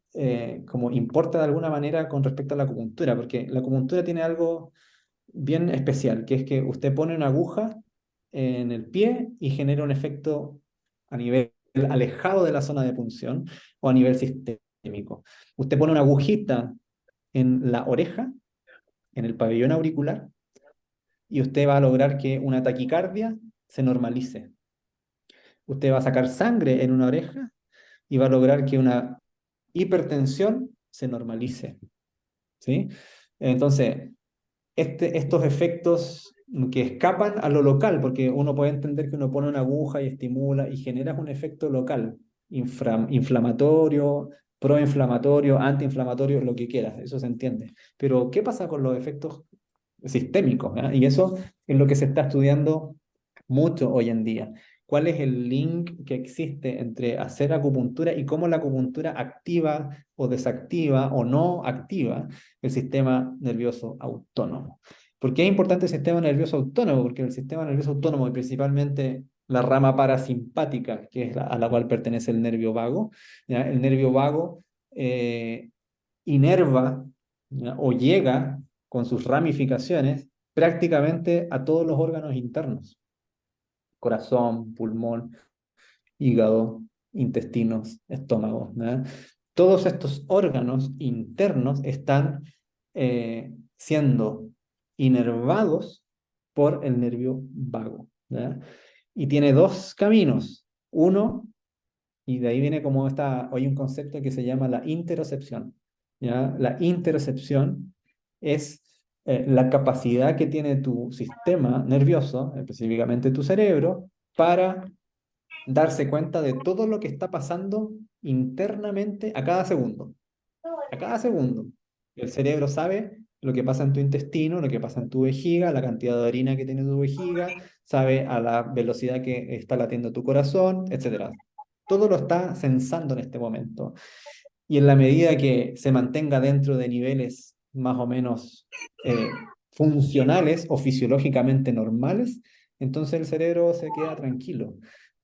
como importa de alguna manera con respecto a la acupuntura? Porque la acupuntura tiene algo bien especial, que es que usted pone una aguja en el pie y genera un efecto a nivel alejado de la zona de punción o a nivel sistémico. Usted pone una agujita en la oreja, en el pabellón auricular, y usted va a lograr que una taquicardia se normalice. Usted va a sacar sangre en una oreja y va a lograr que una hipertensión se normalice, ¿sí? Entonces, estos efectos que escapan a lo local, porque uno puede entender que uno pone una aguja y estimula y generas un efecto local, inflamatorio, proinflamatorio, antiinflamatorio, lo que quieras, eso se entiende. Pero, ¿qué pasa con los efectos sistémicos? ¿Ah? Y eso es lo que se está estudiando mucho hoy en día. ¿Cuál es el link que existe entre hacer acupuntura y cómo la acupuntura activa o desactiva o no activa el sistema nervioso autónomo? ¿Por qué es importante el sistema nervioso autónomo? Porque el sistema nervioso autónomo y principalmente la rama parasimpática, que es a la cual pertenece el nervio vago, ¿ya? El nervio vago eh, inerva, ¿ya? O llega con sus ramificaciones prácticamente a todos los órganos internos: corazón, pulmón, hígado, intestinos, estómago, ¿ya? Todos estos órganos internos están siendo inervados por el nervio vago, ¿ya? Y tiene dos caminos. Uno, y de ahí viene como hoy un concepto que se llama la interocepción, ¿ya? La interocepción es la capacidad que tiene tu sistema nervioso, específicamente tu cerebro, para darse cuenta de todo lo que está pasando internamente a cada segundo. A cada segundo. El cerebro sabe lo que pasa en tu intestino, lo que pasa en tu vejiga, la cantidad de orina que tiene tu vejiga, sabe a la velocidad que está latiendo tu corazón, etcétera. Todo lo está sensando en este momento. Y en la medida que se mantenga dentro de niveles más o menos funcionales o fisiológicamente normales, entonces el cerebro se queda tranquilo.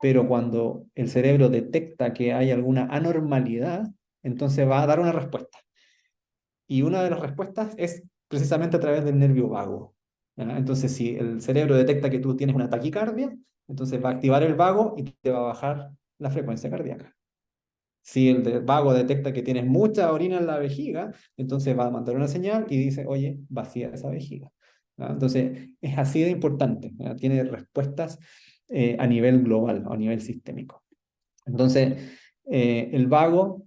Pero cuando el cerebro detecta que hay alguna anormalidad, entonces va a dar una respuesta. Y una de las respuestas es precisamente a través del nervio vago, ¿ya? Entonces, si el cerebro detecta que tú tienes una taquicardia, entonces va a activar el vago y te va a bajar la frecuencia cardíaca. Si vago detecta que tienes mucha orina en la vejiga, entonces va a mandar una señal y dice, oye, vacía esa vejiga, ¿ya? Entonces, es así de importante, ¿ya? Tiene respuestas a nivel global, a nivel sistémico. Entonces, el vago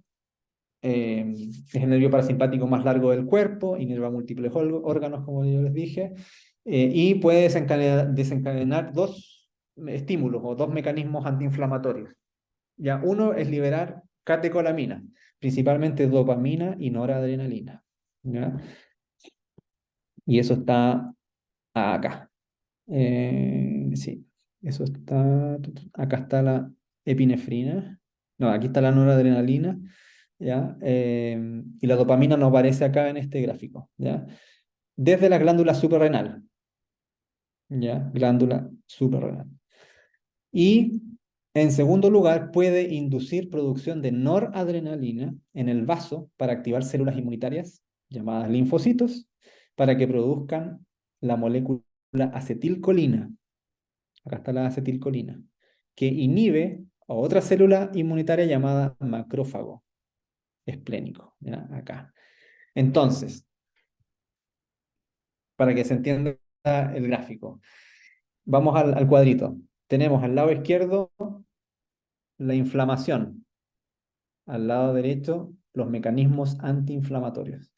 es el nervio parasimpático más largo del cuerpo, inerva múltiples órganos, como yo les dije, y puede desencadenar dos estímulos o dos mecanismos antiinflamatorios. Ya, uno es liberar catecolamina, principalmente dopamina y noradrenalina, ¿ya? Y eso está acá. Sí, eso está. Acá está la epinefrina. No, aquí está la noradrenalina, ¿ya? Y la dopamina no aparece acá en este gráfico, ¿ya? Desde la glándula suprarrenal, ¿ya? Glándula suprarrenal. Y en segundo lugar, puede inducir producción de noradrenalina en el vaso para activar células inmunitarias llamadas linfocitos para que produzcan la molécula acetilcolina. Acá está la acetilcolina, que inhibe a otra célula inmunitaria llamada macrófago esplénico, ¿ya? Acá. Entonces, para que se entienda el gráfico, vamos al cuadrito. Tenemos al lado izquierdo la inflamación, al lado derecho los mecanismos antiinflamatorios.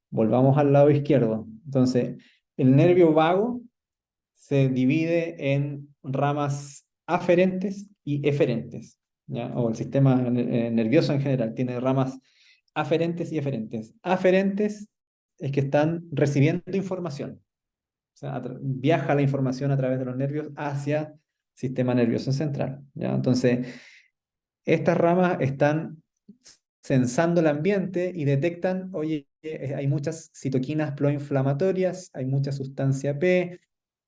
Volvamos al lado izquierdo. Entonces, el nervio vago se divide en ramas aferentes y eferentes, ¿ya? O el sistema nervioso en general tiene ramas aferentes y eferentes. Aferentes es que están recibiendo información. O sea, viaja la información a través de los nervios hacia el sistema nervioso central, ¿ya? Entonces, estas ramas están sensando el ambiente y detectan, oye, hay muchas citoquinas proinflamatorias, hay mucha sustancia P,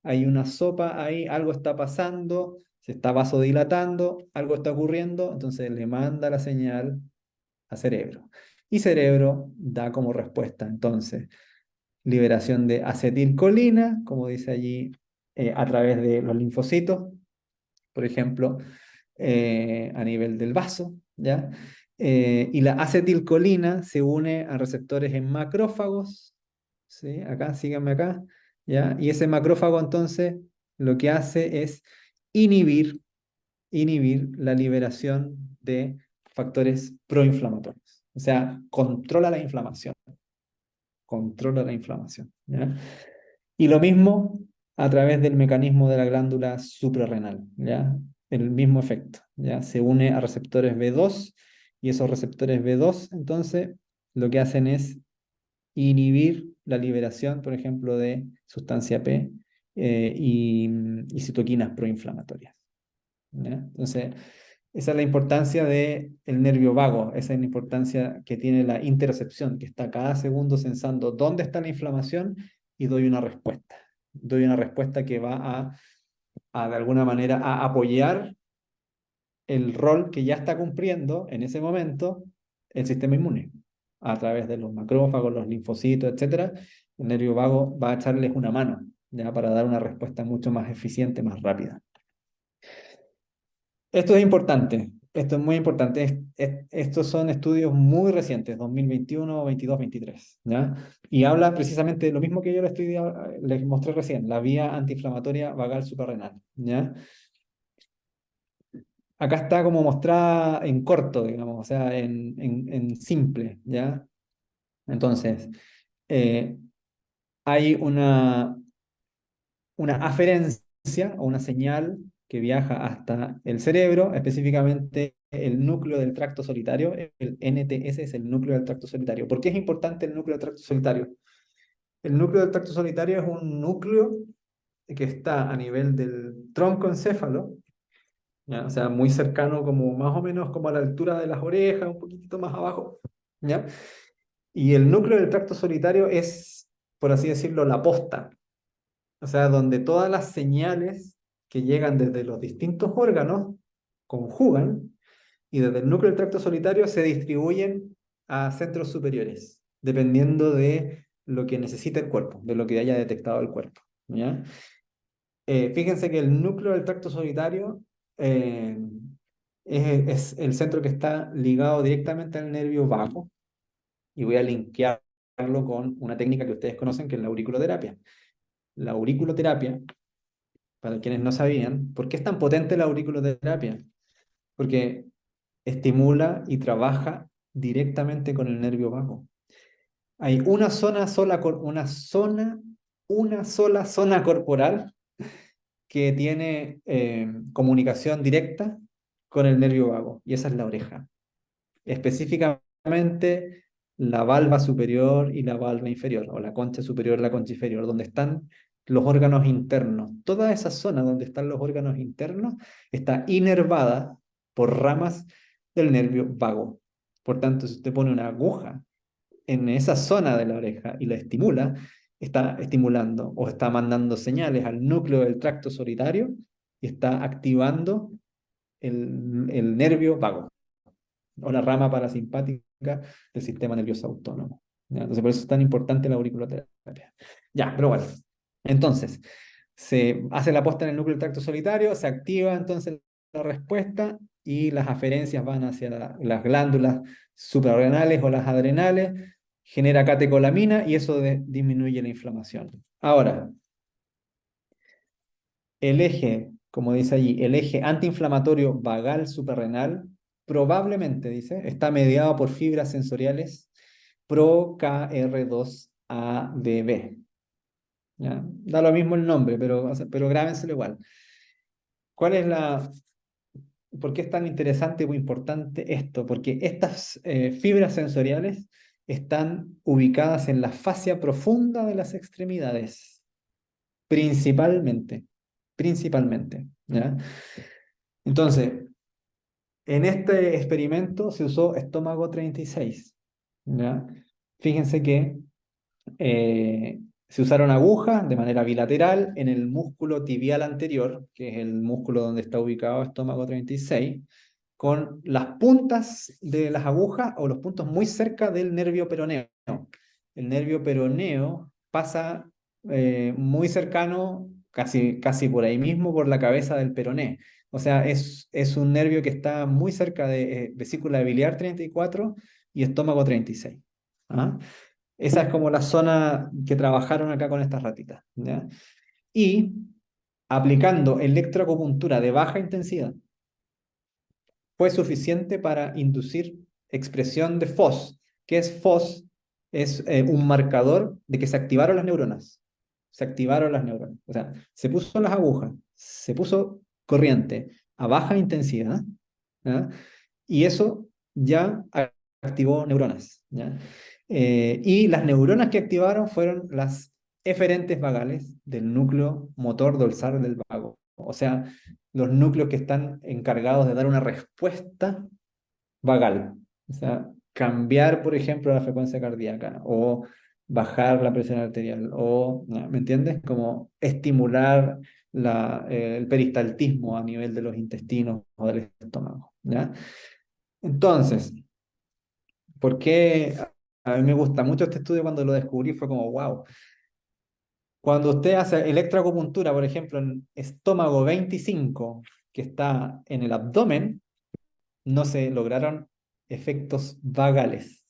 hay una sopa ahí, algo está pasando, se está vasodilatando, algo está ocurriendo, entonces le manda la señal a cerebro. Y cerebro da como respuesta, entonces, liberación de acetilcolina, como dice allí, a través de los linfocitos, por ejemplo, a nivel del vaso, ¿ya? Y la acetilcolina se une a receptores en macrófagos, ¿sí? Acá, síganme acá, ¿ya? Y ese macrófago entonces lo que hace es inhibir, inhibir la liberación de factores proinflamatorios. O sea, controla la inflamación, ¿ya? Y lo mismo a través del mecanismo de la glándula suprarrenal, ¿ya? El mismo efecto, ¿ya? Se une a receptores B2 y esos receptores B2, entonces, lo que hacen es inhibir la liberación, por ejemplo, de sustancia P y citoquinas proinflamatorias, ¿ya? Entonces, esa es la importancia del nervio vago, esa es la importancia que tiene la interocepción, que está cada segundo sensando dónde está la inflamación y doy una respuesta. Doy una respuesta que va de alguna manera, a apoyar el rol que ya está cumpliendo en ese momento el sistema inmune, a través de los macrófagos, los linfocitos, etcétera. El nervio vago va a echarles una mano, ya para dar una respuesta mucho más eficiente, más rápida. Esto es importante, esto es muy importante. Estos son estudios muy recientes, 2021, 22, 23, ¿ya? Y habla precisamente de lo mismo que yo les mostré recién, la vía antiinflamatoria vagal suprarrenal, ¿ya? Acá está como mostrada en corto, digamos, o sea, en simple, ¿ya? Entonces, eh, hay una aferencia o una señal que viaja hasta el cerebro, específicamente el núcleo del tracto solitario. El NTS es el núcleo del tracto solitario. ¿Por qué es importante el núcleo del tracto solitario? El núcleo del tracto solitario es un núcleo que está a nivel del tronco encéfalo, ¿ya? O sea, muy cercano, como más o menos como a la altura de las orejas, un poquitito más abajo, ¿ya? Y el núcleo del tracto solitario es, por así decirlo, la posta, o sea, donde todas las señales que llegan desde los distintos órganos conjugan y desde el núcleo del tracto solitario se distribuyen a centros superiores, dependiendo de lo que necesita el cuerpo, de lo que haya detectado el cuerpo, ¿ya? Fíjense que el núcleo del tracto solitario eh, es el centro que está ligado directamente al nervio vago, y voy a linkearlo con una técnica que ustedes conocen, que es la auriculoterapia. La auriculoterapia, para quienes no sabían, ¿por qué es tan potente la auriculoterapia? Porque estimula y trabaja directamente con el nervio vago. Hay una sola zona corporal que tiene comunicación directa con el nervio vago, y esa es la oreja. Específicamente la valva superior y la valva inferior, o la concha superior y la concha inferior, donde están los órganos internos. Toda esa zona donde están los órganos internos está inervada por ramas del nervio vago. Por tanto, si usted pone una aguja en esa zona de la oreja y la estimula, está estimulando o está mandando señales al núcleo del tracto solitario y está activando el nervio vago o la rama parasimpática del sistema nervioso autónomo, ¿ya? Entonces, por eso es tan importante la auriculoterapia. Ya, pero bueno. Entonces, se hace la puesta en el núcleo del tracto solitario, se activa entonces la respuesta y las aferencias van hacia las glándulas suprarrenales o las adrenales, genera catecolamina y eso disminuye la inflamación. Ahora, el eje, como dice allí, el eje antiinflamatorio vagal suprarrenal probablemente, dice, está mediado por fibras sensoriales ProKR2ADB. ¿Ya? Da lo mismo el nombre, pero grábenselo igual. ¿Cuál es ¿Por qué es tan interesante o importante esto? Porque estas fibras sensoriales están ubicadas en la fascia profunda de las extremidades, principalmente, principalmente, ¿ya? Entonces, en este experimento se usó estómago 36, ¿ya? Fíjense que se usaron agujas de manera bilateral en el músculo tibial anterior, que es el músculo donde está ubicado estómago 36, con las puntas de las agujas o los puntos muy cerca del nervio peroneo. El nervio peroneo pasa muy cercano, casi por ahí mismo, por la cabeza del peroné. O sea, es un nervio que está muy cerca de vesícula biliar 34 y estómago 36. ¿Ah? Esa es como la zona que trabajaron acá con estas ratitas, ¿ya? Y aplicando electroacupuntura de baja intensidad, fue suficiente para inducir expresión de FOS. ¿Qué es FOS? Es un marcador de que se activaron las neuronas. Se activaron las neuronas. O sea, se puso las agujas, se puso corriente a baja intensidad, ¿ya? Y eso ya activó neuronas, ¿ya? Y las neuronas que activaron fueron las eferentes vagales del núcleo motor dorsal del vago. O sea, los núcleos que están encargados de dar una respuesta vagal. O sea, cambiar, por ejemplo, la frecuencia cardíaca o bajar la presión arterial o, ¿no? ¿Me entiendes? Como estimular el peristaltismo a nivel de los intestinos o del estómago, ¿ya? Entonces, ¿por qué a mí me gusta mucho este estudio? Cuando lo descubrí fue como, wow. Cuando usted hace electroacupuntura, por ejemplo, en estómago 25, que está en el abdomen, no se lograron efectos vagales.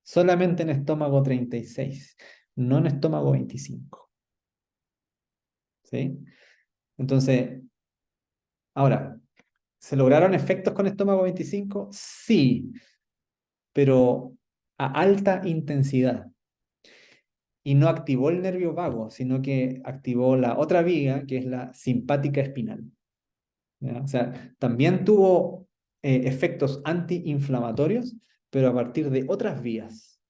Solamente en estómago 36, no en estómago 25. ¿Sí? Entonces, ahora, ¿se lograron efectos con estómago 25? Sí, pero a alta intensidad. Y no activó el nervio vago, sino que activó la otra vía, que es la simpática espinal. ¿Ya? O sea, también tuvo efectos antiinflamatorios, pero a partir de otras vías.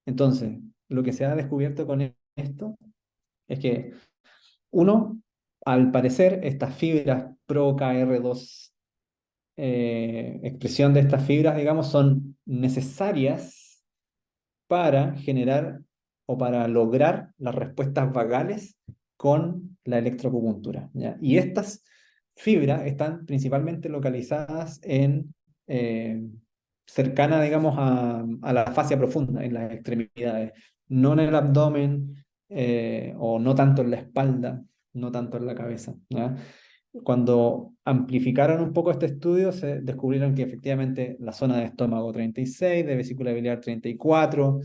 Entonces, lo que se ha descubierto con esto es que, uno, al parecer, estas fibras pro-KR2, expresión de estas fibras, digamos, son necesarias para generar o para lograr las respuestas vagales con la electroacupuntura, ¿ya? Y estas fibras están principalmente localizadas eh, cercana, digamos, a la fascia profunda, en las extremidades, no en el abdomen o no tanto en la espalda, no tanto en la cabeza, ¿ya? Cuando amplificaron un poco este estudio, se descubrieron que efectivamente la zona de estómago 36, de vesícula biliar 34,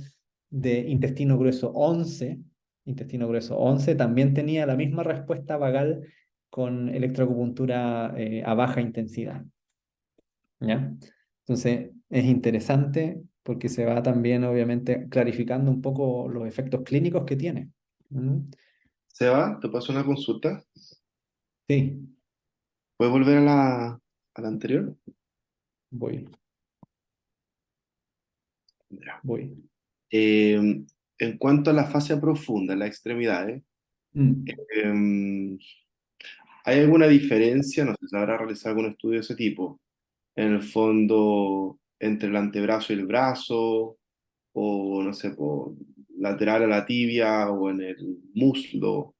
de intestino grueso 11 también tenía la misma respuesta vagal con electroacupuntura a baja intensidad, ¿ya? Entonces es interesante porque se va también obviamente clarificando un poco los efectos clínicos que tiene. ¿Mm? Seba, te paso una consulta. Sí, ¿Puedes volver a la anterior? voy, Ya. voy. En cuanto a la fascia profunda, las extremidades, Mm. em, ¿hay alguna diferencia? No sé, ¿se habrá realizado algún estudio de ese tipo? En el fondo, entre el antebrazo y el brazo, o no sé, lateral a la tibia, o en el muslo,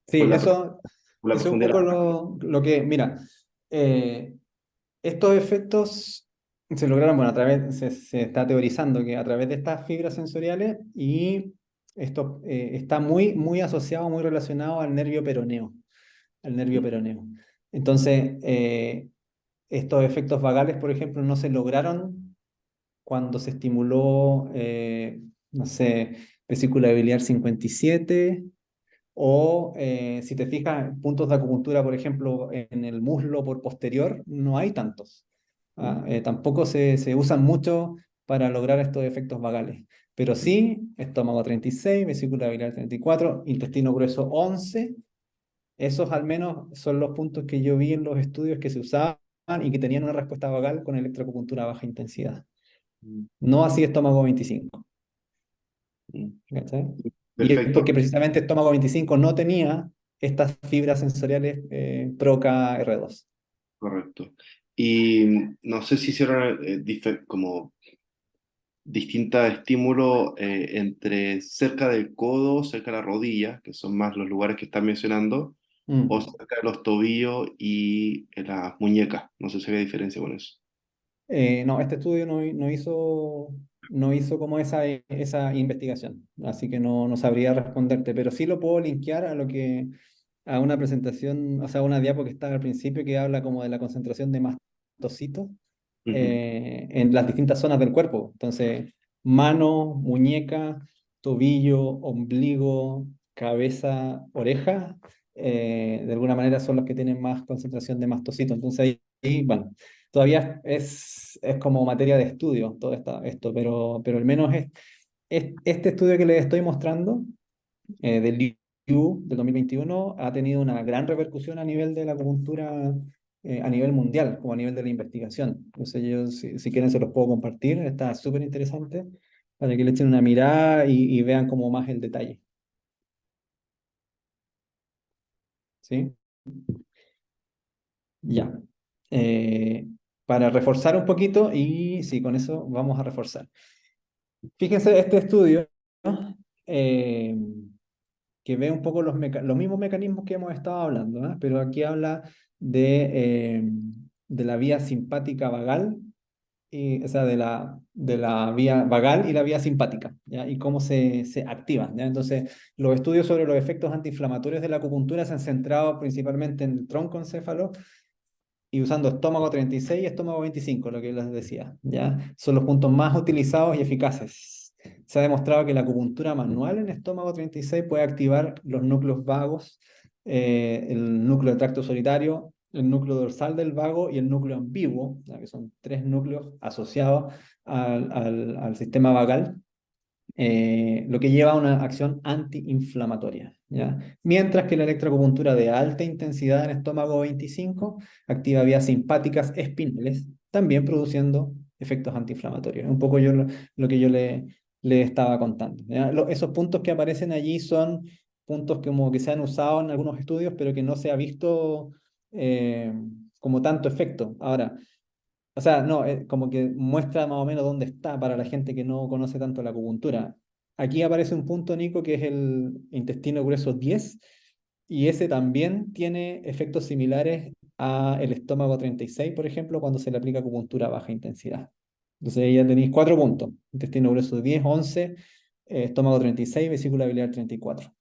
Sí, por por la eso es un profundidad. poco lo que, mira, eh, estos efectos se lograron, bueno, se está teorizando que a través de estas fibras sensoriales y esto está muy asociado, muy relacionado al nervio peroneo. Entonces, estos efectos vagales, por ejemplo, no se lograron cuando se estimuló, no sé, vesícula biliar 57 O si te fijas, puntos de acupuntura, por ejemplo, en el muslo por posterior, no hay tantos. Tampoco se usan mucho para lograr estos efectos vagales. Pero sí, estómago 36, vesícula biliar 34, intestino grueso 11. Esos al menos son los puntos que yo vi en los estudios que se usaban y que tenían una respuesta vagal con electroacupuntura a baja intensidad. Mm, No así estómago 25. mm. ¿Cachai? Y es Perfecto, porque precisamente estómago 25 no tenía estas fibras sensoriales PROK-R2. correcto. Y no sé si hicieron como distintos estímulos entre cerca del codo, cerca de la rodilla, que son más los lugares que están mencionando, o Mm. cerca de los tobillos y en las muñecas. No sé si hay diferencia con eso. No, este estudio no hizo como esa investigación, así que no sabría responderte, pero sí lo puedo linkear a una presentación, o sea, una diapo que está al principio que habla como de la concentración de mastocitos Ujú. en las distintas zonas del cuerpo. Entonces, mano, muñeca, tobillo, ombligo, cabeza, oreja, de alguna manera son los que tienen más concentración de mastocitos. Entonces bueno, todavía es como materia de estudio todo esto, pero al menos este estudio que les estoy mostrando del LIU del 2021 ha tenido una gran repercusión a nivel de la acupuntura, a nivel mundial, como a nivel de la investigación. Entonces yo, si quieren, se los puedo compartir, está súper interesante para que le echen una mirada y vean como más el detalle. ¿Sí? Ya. Eh, para reforzar un poquito, y sí, con eso vamos a reforzar. Fíjense, este estudio eh, que ve un poco los mismos mecanismos que hemos estado hablando, ¿ah? Pero aquí habla de la vía simpática vagal, o sea, de la vía vagal y la vía simpática, ¿ya? Y cómo se activan, ¿ya? Entonces, los estudios sobre los efectos antiinflamatorios de la acupuntura se han centrado principalmente en el troncocéfalo y usando estómago 36 y estómago 25, lo que les decía, ¿ya? Son los puntos más utilizados y eficaces. Se ha demostrado que la acupuntura manual en estómago 36 puede activar los núcleos vagos, el núcleo de tracto solitario, el núcleo dorsal del vago y el núcleo ambiguo, ¿ya? Que son tres núcleos asociados al sistema vagal, lo que lleva a una acción antiinflamatoria, ¿ya? Mientras que la electroacupuntura de alta intensidad en estómago 25 activa vías simpáticas espinales, también produciendo efectos antiinflamatorios. Un poco lo que yo le estaba contando, ¿ya? Esos puntos que aparecen allí son puntos como que se han usado en algunos estudios, pero que no se ha visto eh, como tanto efecto. Ahora, o sea, no, como que muestra más o menos dónde está para la gente que no conoce tanto la acupuntura. Aquí aparece un punto, Nico, que es el intestino grueso 10, y ese también tiene efectos similares a el estómago 36, por ejemplo, cuando se le aplica acupuntura a baja intensidad. Entonces ahí ya tenéis 4 puntos: intestino grueso 10, 11, estómago 36, vesícula biliar 34.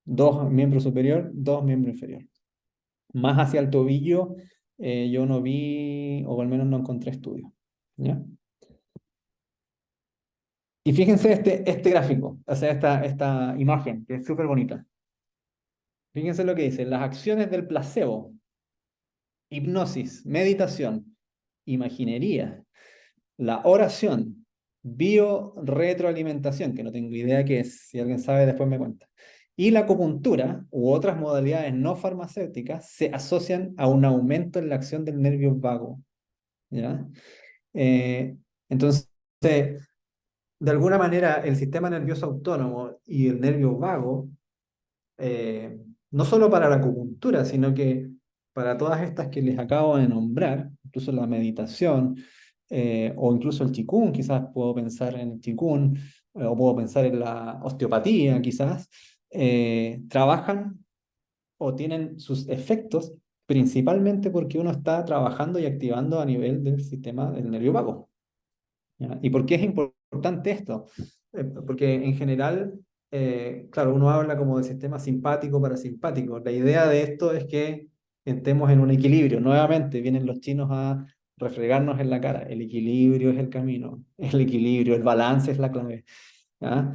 Dos miembros superior, dos miembros inferior. Más hacia el tobillo, yo no vi, o al menos no encontré estudios. ¿Ya? Y fíjense este gráfico, o sea, esta imagen, que es súper bonita. Fíjense lo que dice: las acciones del placebo, hipnosis, meditación, imaginería, la oración, biorretroalimentación, que no tengo idea qué es, si alguien sabe después me cuenta, y la acupuntura u otras modalidades no farmacéuticas se asocian a un aumento en la acción del nervio vago. ¿Ya? Eh, entonces, de alguna manera, el sistema nervioso autónomo y el nervio vago, no solo para la acupuntura, sino que para todas estas que les acabo de nombrar, incluso la meditación, o incluso el Qigong, quizás puedo pensar en el Qigong, o puedo pensar en la osteopatía, quizás, trabajan o tienen sus efectos principalmente porque uno está trabajando y activando a nivel del sistema del nervio vago. ¿Ya? ¿Y por qué es importante esto? Porque en general, claro, uno habla como de sistema simpático parasimpático. La idea de esto es que estemos en un equilibrio. Nuevamente vienen los chinos a refregarnos en la cara. El equilibrio es el camino, el equilibrio, el balance es la clave. ¿ya?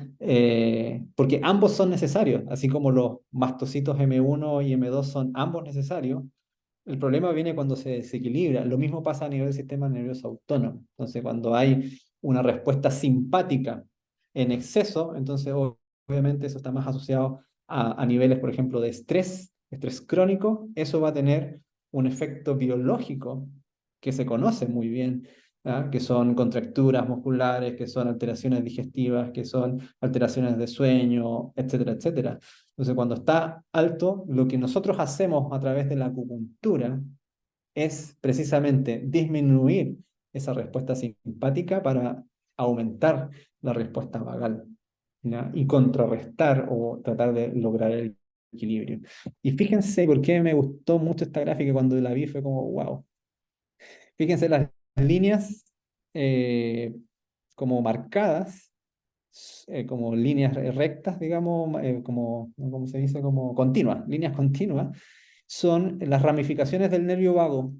Porque ambos son necesarios, así como los mastocitos M1 y M2 son ambos necesarios. El problema viene cuando se desequilibra. Lo mismo pasa a nivel del sistema nervioso autónomo. Entonces, cuando hay una respuesta simpática en exceso, entonces obviamente eso está más asociado a niveles, por ejemplo, de estrés crónico. Eso va a tener un efecto biológico que se conoce muy bien, ¿ah? Que son contracturas musculares, que son alteraciones digestivas, que son alteraciones de sueño, etcétera, etcétera. Entonces, cuando está alto, lo que nosotros hacemos a través de la acupuntura es precisamente disminuir esa respuesta simpática para aumentar la respuesta vagal, ¿ya? Y contrarrestar o tratar de lograr el equilibrio. Y fíjense por qué me gustó mucho esta gráfica cuando la vi, fue como, wow. Fíjense las líneas eh, como marcadas, como líneas rectas, digamos, como, ¿cómo se dice? Como continuas, líneas continuas, son las ramificaciones del nervio vago.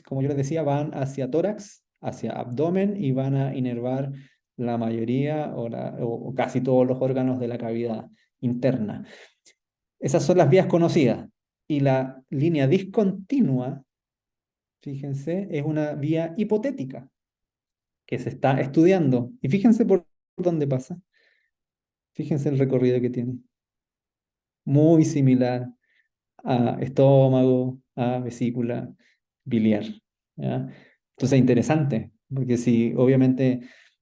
Como yo les decía, van hacia tórax, hacia abdomen y van a inervar la mayoría o casi todos los órganos de la cavidad interna. Esas son las vías conocidas. Y la línea discontinua, fíjense, es una vía hipotética que se está estudiando. Y fíjense por dónde pasa. Fíjense el recorrido que tiene. Muy similar a estómago, a vesícula biliar, ¿ya? Entonces, interesante, porque si obviamente,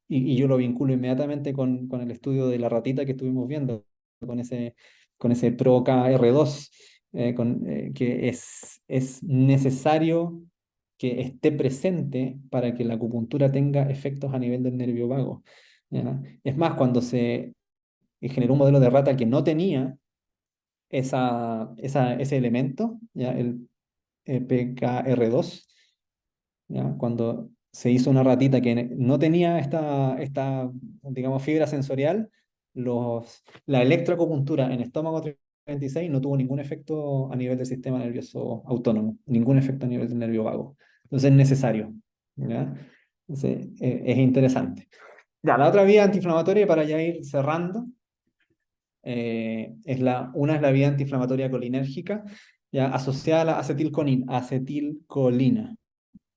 y yo lo vinculo inmediatamente con el estudio de la ratita que estuvimos viendo, con ese PRO-KR2, que es necesario que esté presente para que la acupuntura tenga efectos a nivel del nervio vago, ¿ya? Es más, cuando se generó un modelo de rata que no tenía ese elemento, ¿ya? El PKR2, ¿ya? Cuando se hizo una ratita que no tenía digamos, fibra sensorial, la electroacupuntura en estómago 36 no tuvo ningún efecto a nivel del sistema nervioso autónomo, ningún efecto a nivel del nervio vago. Entonces es necesario, ¿ya? Entonces, es interesante. Ya, la otra vía antiinflamatoria para ya ir cerrando una es la vía antiinflamatoria colinérgica, ya, asociada a la acetilcolina.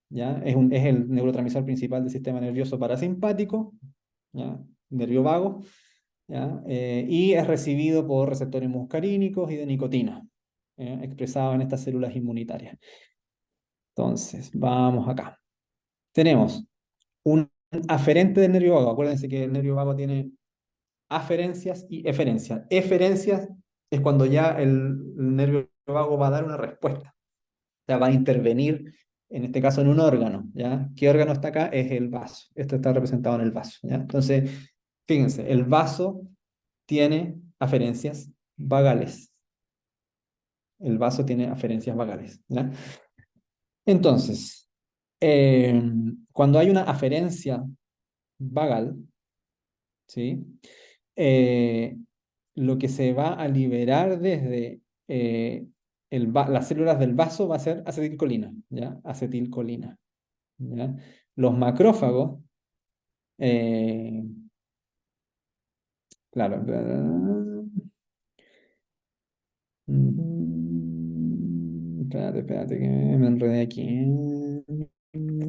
¿Ya? Es el neurotransmisor principal del sistema nervioso parasimpático, ¿ya? Nervio vago, ¿ya? Y es recibido por receptores muscarínicos y de nicotina, expresados en estas células inmunitarias. Entonces, vamos acá. Tenemos un aferente del nervio vago. Acuérdense que el nervio vago tiene aferencias y eferencias. Eferencias es cuando ya el nervio vago va a dar una respuesta, o sea, va a intervenir, en este caso en un órgano, ¿ya? ¿Qué órgano está acá? Es el vaso. Esto está representado en el vaso, ¿ya? Entonces, fíjense, el vaso tiene aferencias vagales. El vaso tiene aferencias vagales, ¿ya? Entonces, cuando hay una aferencia vagal, ¿sí? Eh, lo que se va a liberar desde las células del vaso va a ser acetilcolina, ¿ya? Acetilcolina, ¿ya? Los macrófagos, eh, claro, espérate, que me enredé aquí.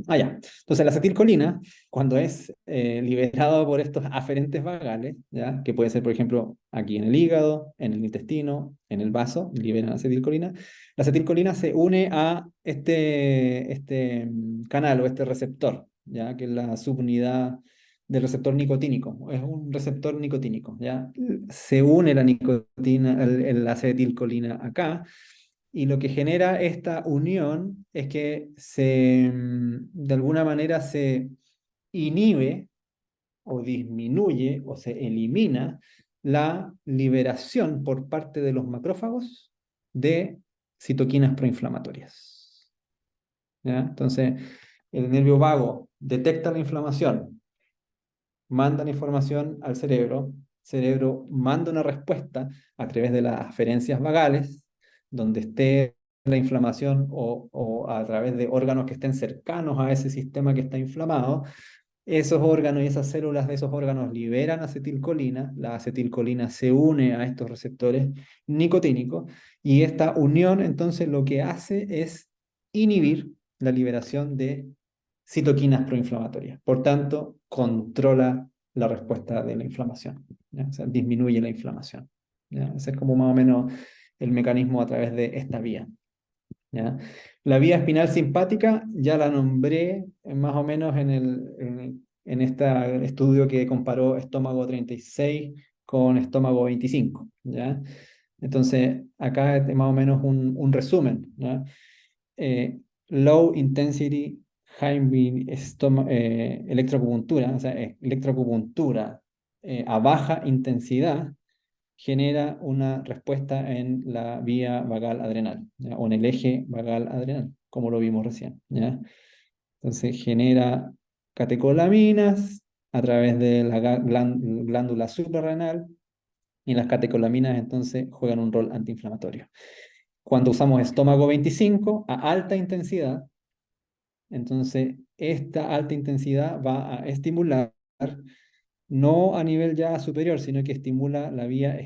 Ya. Entonces, la acetilcolina, cuando es liberado por estos aferentes vagales, ¿ya? Que puede ser, por ejemplo, aquí en el hígado, en el intestino, en el vaso, liberan acetilcolina. La acetilcolina se une a este canal o este receptor, ¿ya? Que es la subunidad del receptor nicotínico. Es un receptor nicotínico, ¿ya? Se une la nicotina, la acetilcolina acá. Y lo que genera esta unión es que de alguna manera se inhibe o disminuye o se elimina la liberación por parte de los macrófagos de citoquinas proinflamatorias, ¿ya? Entonces, el nervio vago detecta la inflamación, manda la información al cerebro manda una respuesta a través de las aferencias vagales, donde esté la inflamación o a través de órganos que estén cercanos a ese sistema que está inflamado, esos órganos y esas células de esos órganos liberan acetilcolina, la acetilcolina se une a estos receptores nicotínicos y esta unión entonces lo que hace es inhibir la liberación de citoquinas proinflamatorias. Por tanto, controla la respuesta de la inflamación, ¿ya? O sea, disminuye la inflamación, ¿ya? Ese es como más o menos el mecanismo a través de esta vía, ¿ya? La vía espinal simpática ya la nombré más o menos en este estudio que comparó estómago 36 con estómago 25, ¿ya? Entonces, acá es más o menos un resumen, ¿ya? Low intensity high electroacupuntura, o sea, electroacupuntura a baja intensidad genera una respuesta en la vía vagal adrenal, ¿ya? O en el eje vagal adrenal, como lo vimos recién, ¿ya? Entonces genera catecolaminas a través de la glándula suprarrenal y las catecolaminas entonces juegan un rol antiinflamatorio. Cuando usamos estómago 25 a alta intensidad, entonces esta alta intensidad va a estimular no a nivel ya superior, sino que estimula la vía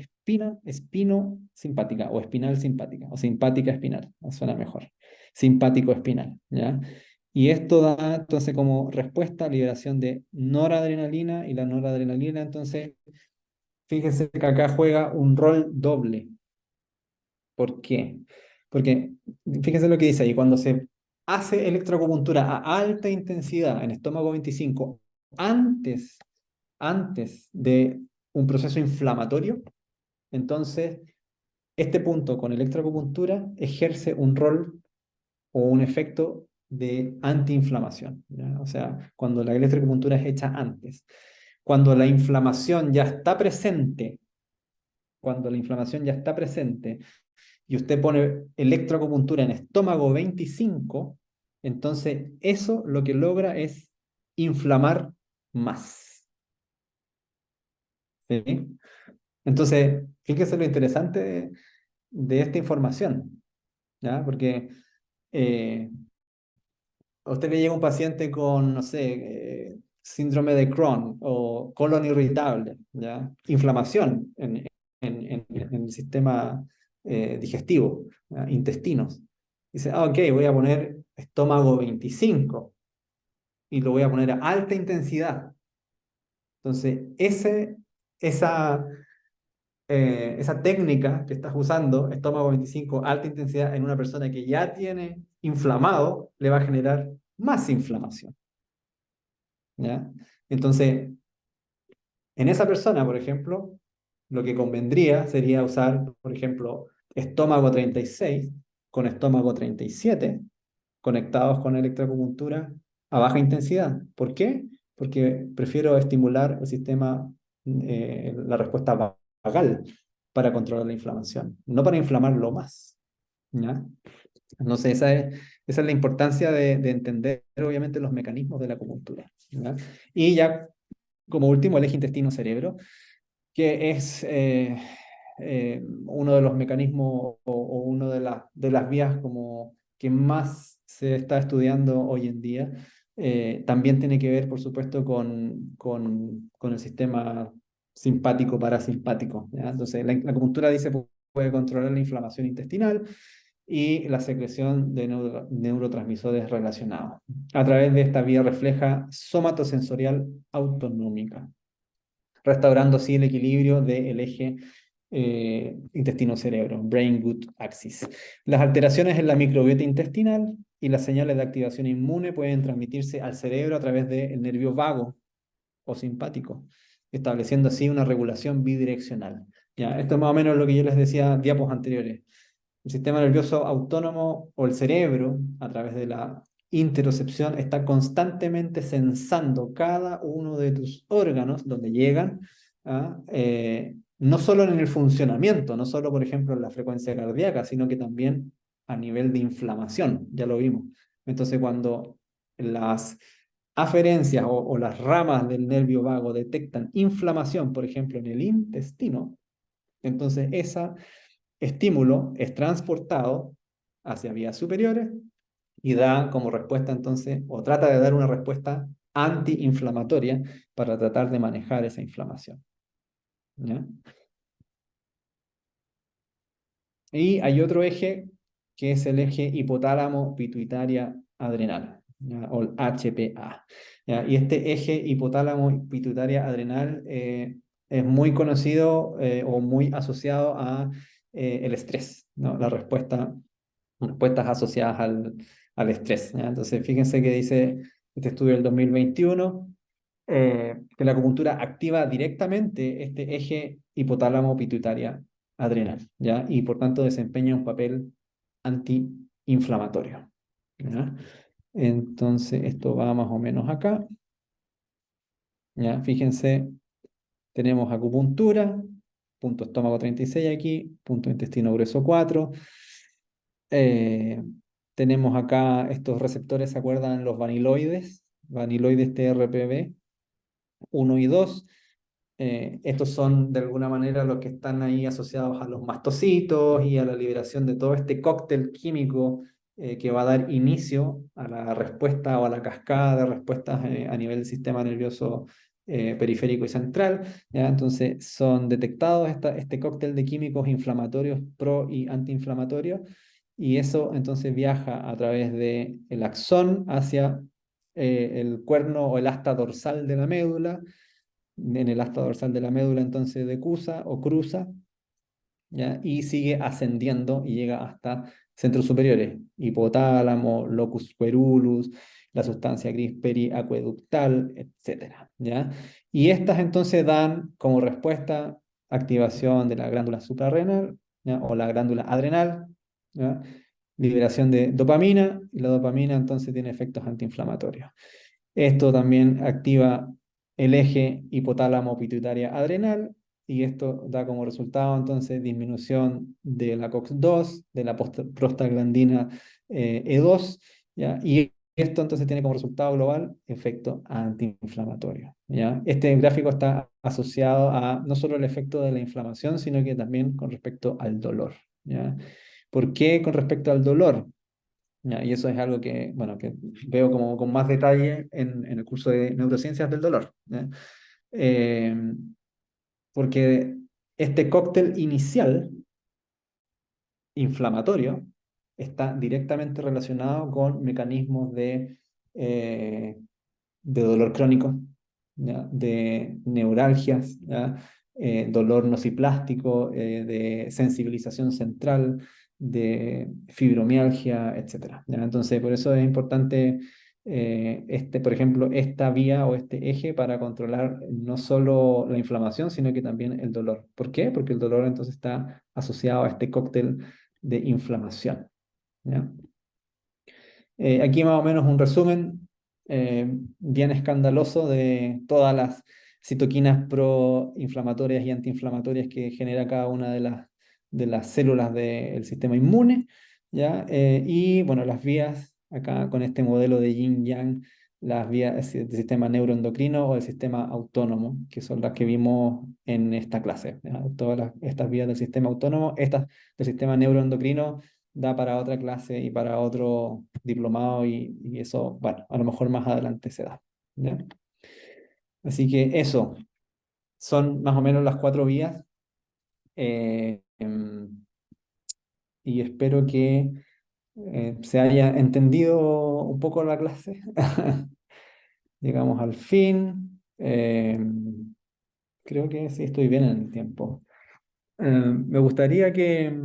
espino-simpática o espinal simpática o simpática espinal, suena mejor, simpático espinal, ¿ya? Y esto da entonces como respuesta liberación de noradrenalina y la noradrenalina, entonces fíjense que acá juega un rol doble. ¿Por qué? Porque fíjense lo que dice ahí, cuando se hace electroacupuntura a alta intensidad en estómago 25 antes de un proceso inflamatorio, entonces este punto con electroacupuntura ejerce un rol o un efecto de antiinflamación, ¿ya? O sea, cuando la electroacupuntura es hecha antes. Cuando la inflamación ya está presente, cuando la inflamación ya está presente y usted pone electroacupuntura en estómago 25, entonces eso lo que logra es inflamar más, ¿sí? Entonces, fíjese lo interesante de esta información, ¿ya? Porque a usted le llega un paciente con, no sé, síndrome de Crohn o colon irritable, ¿ya? Inflamación en el sistema digestivo, ¿ya? Intestinos. Dice, ah, ok, voy a poner estómago 25 y lo voy a poner a alta intensidad. Entonces, esa esa técnica que estás usando, estómago 25, alta intensidad, en una persona que ya tiene inflamado, le va a generar más inflamación, ¿ya? Entonces, en esa persona, por ejemplo, lo que convendría sería usar, por ejemplo, estómago 36 con estómago 37 conectados con electroacupuntura a baja intensidad. ¿Por qué? Porque prefiero estimular el sistema, la respuesta vagal para controlar la inflamación, no para inflamarlo más, ¿ya? No sé, esa es la importancia de entender, obviamente, los mecanismos de la acupuntura, ¿ya? Y ya, como último, el eje intestino-cerebro, que es uno de los mecanismos o una de las vías como que más se está estudiando hoy en día. También tiene que ver, por supuesto, con el sistema simpático-parasimpático, ¿ya? Entonces, la acupuntura dice puede controlar la inflamación intestinal y la secreción de neurotransmisores relacionados. A través de esta vía refleja somatosensorial autonómica, restaurando así el equilibrio del eje intestino-cerebro, brain-gut axis. Las alteraciones en la microbiota intestinal y las señales de activación inmune pueden transmitirse al cerebro a través del nervio vago o simpático, estableciendo así una regulación bidireccional. ¿Ya? Esto es más o menos lo que yo les decía en diapos anteriores. El sistema nervioso autónomo o el cerebro, a través de la interocepción, está constantemente sensando cada uno de tus órganos donde llegan, ¿ah? No solo en el funcionamiento, no solo, por ejemplo, en la frecuencia cardíaca, sino que también a nivel de inflamación, ya lo vimos. Entonces, cuando las aferencias o las ramas del nervio vago detectan inflamación, por ejemplo, en el intestino, entonces ese estímulo es transportado hacia vías superiores y da como respuesta entonces, o trata de dar una respuesta antiinflamatoria para tratar de manejar esa inflamación. ¿Ya? Y hay otro eje que es el eje hipotálamo pituitaria adrenal, ¿ya? O el HPA. ¿Ya? Y este eje hipotálamo pituitaria adrenal es muy conocido o muy asociado a el estrés, ¿no? Respuestas asociadas al estrés, ¿ya? Entonces, fíjense que dice este estudio del 2021 que la acupuntura activa directamente este eje hipotálamo pituitaria adrenal, ¿ya? Y por tanto desempeña un papel antiinflamatorio, ¿ya? Entonces, esto va más o menos acá, ¿ya? Fíjense, tenemos acupuntura, punto estómago 36 aquí, punto intestino grueso 4. Eh, Tenemos acá estos receptores, ¿se acuerdan? Los vaniloides, vaniloides TRPV 1 y 2. Estos son de alguna manera los que están ahí asociados a los mastocitos y a la liberación de todo este cóctel químico que va a dar inicio a la respuesta o a la cascada de respuestas a nivel del sistema nervioso periférico y central, ¿ya? Entonces son detectados este cóctel de químicos inflamatorios pro y antiinflamatorios y eso entonces viaja a través del axón hacia el cuerno o el asta dorsal de la médula. En el asta dorsal de la médula entonces decusa o cruza, ¿ya? Y sigue ascendiendo y llega hasta centros superiores, hipotálamo, locus coeruleus, la sustancia gris periacueductal, etcétera, ¿ya? Y estas entonces dan como respuesta activación de la glándula suprarrenal, ¿ya? O la glándula adrenal, ¿ya? Liberación de dopamina, y la dopamina entonces tiene efectos antiinflamatorios. Esto también activa el eje hipotálamo pituitaria adrenal y esto da como resultado entonces disminución de la COX-2, de la prostaglandina E2, ¿ya? Y esto entonces tiene como resultado global efecto antiinflamatorio, ¿ya? Este gráfico está asociado a no solo el efecto de la inflamación, sino que también con respecto al dolor, ¿ya? ¿Por qué con respecto al dolor? Ya, y eso es algo que, bueno, que veo como con más detalle en el curso de neurociencias del dolor, ¿ya? Eh, Porque este cóctel inicial inflamatorio está directamente relacionado con mecanismos eh, de dolor crónico, ¿ya? De neuralgias, ¿ya? Dolor nociplástico, de sensibilización central, de fibromialgia, etcétera, ¿ya? Entonces, por eso es importante por ejemplo, esta vía o este eje para controlar no solo la inflamación, sino que también el dolor. ¿Por qué? Porque el dolor entonces está asociado a este cóctel de inflamación, ¿ya? Aquí más o menos un resumen bien escandaloso de todas las citoquinas proinflamatorias y antiinflamatorias que genera cada una de las células del sistema inmune, ¿ya? Y bueno, las vías, acá con este modelo de yin-yang, las vías del sistema neuroendocrino o del sistema autónomo, que son las que vimos en esta clase, ¿ya? Estas vías del sistema autónomo, estas del sistema neuroendocrino da para otra clase y para otro diplomado y eso, bueno, a lo mejor más adelante se da, ¿ya? Así que eso, son más o menos las 4 vías eh, em, y espero que se haya entendido un poco la clase. Llegamos al fin. Creo que sí estoy bien en el tiempo. Me gustaría que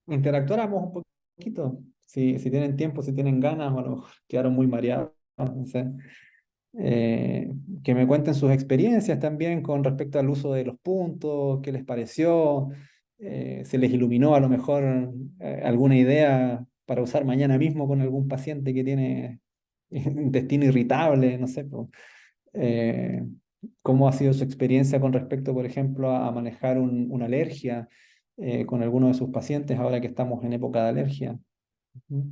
interactuáramos un poquito, si tienen tiempo, si tienen ganas, o a lo mejor quedaron muy mareados, no sé. Eh, que me cuenten sus experiencias también con respecto al uso de los puntos, qué les pareció, se les iluminó a lo mejor alguna idea para usar mañana mismo con algún paciente que tiene intestino irritable, no sé, pues. Eh, ¿Cómo ha sido su experiencia con respecto, por ejemplo, a manejar una alergia con alguno de sus pacientes ahora que estamos en época de alergia? Ujú.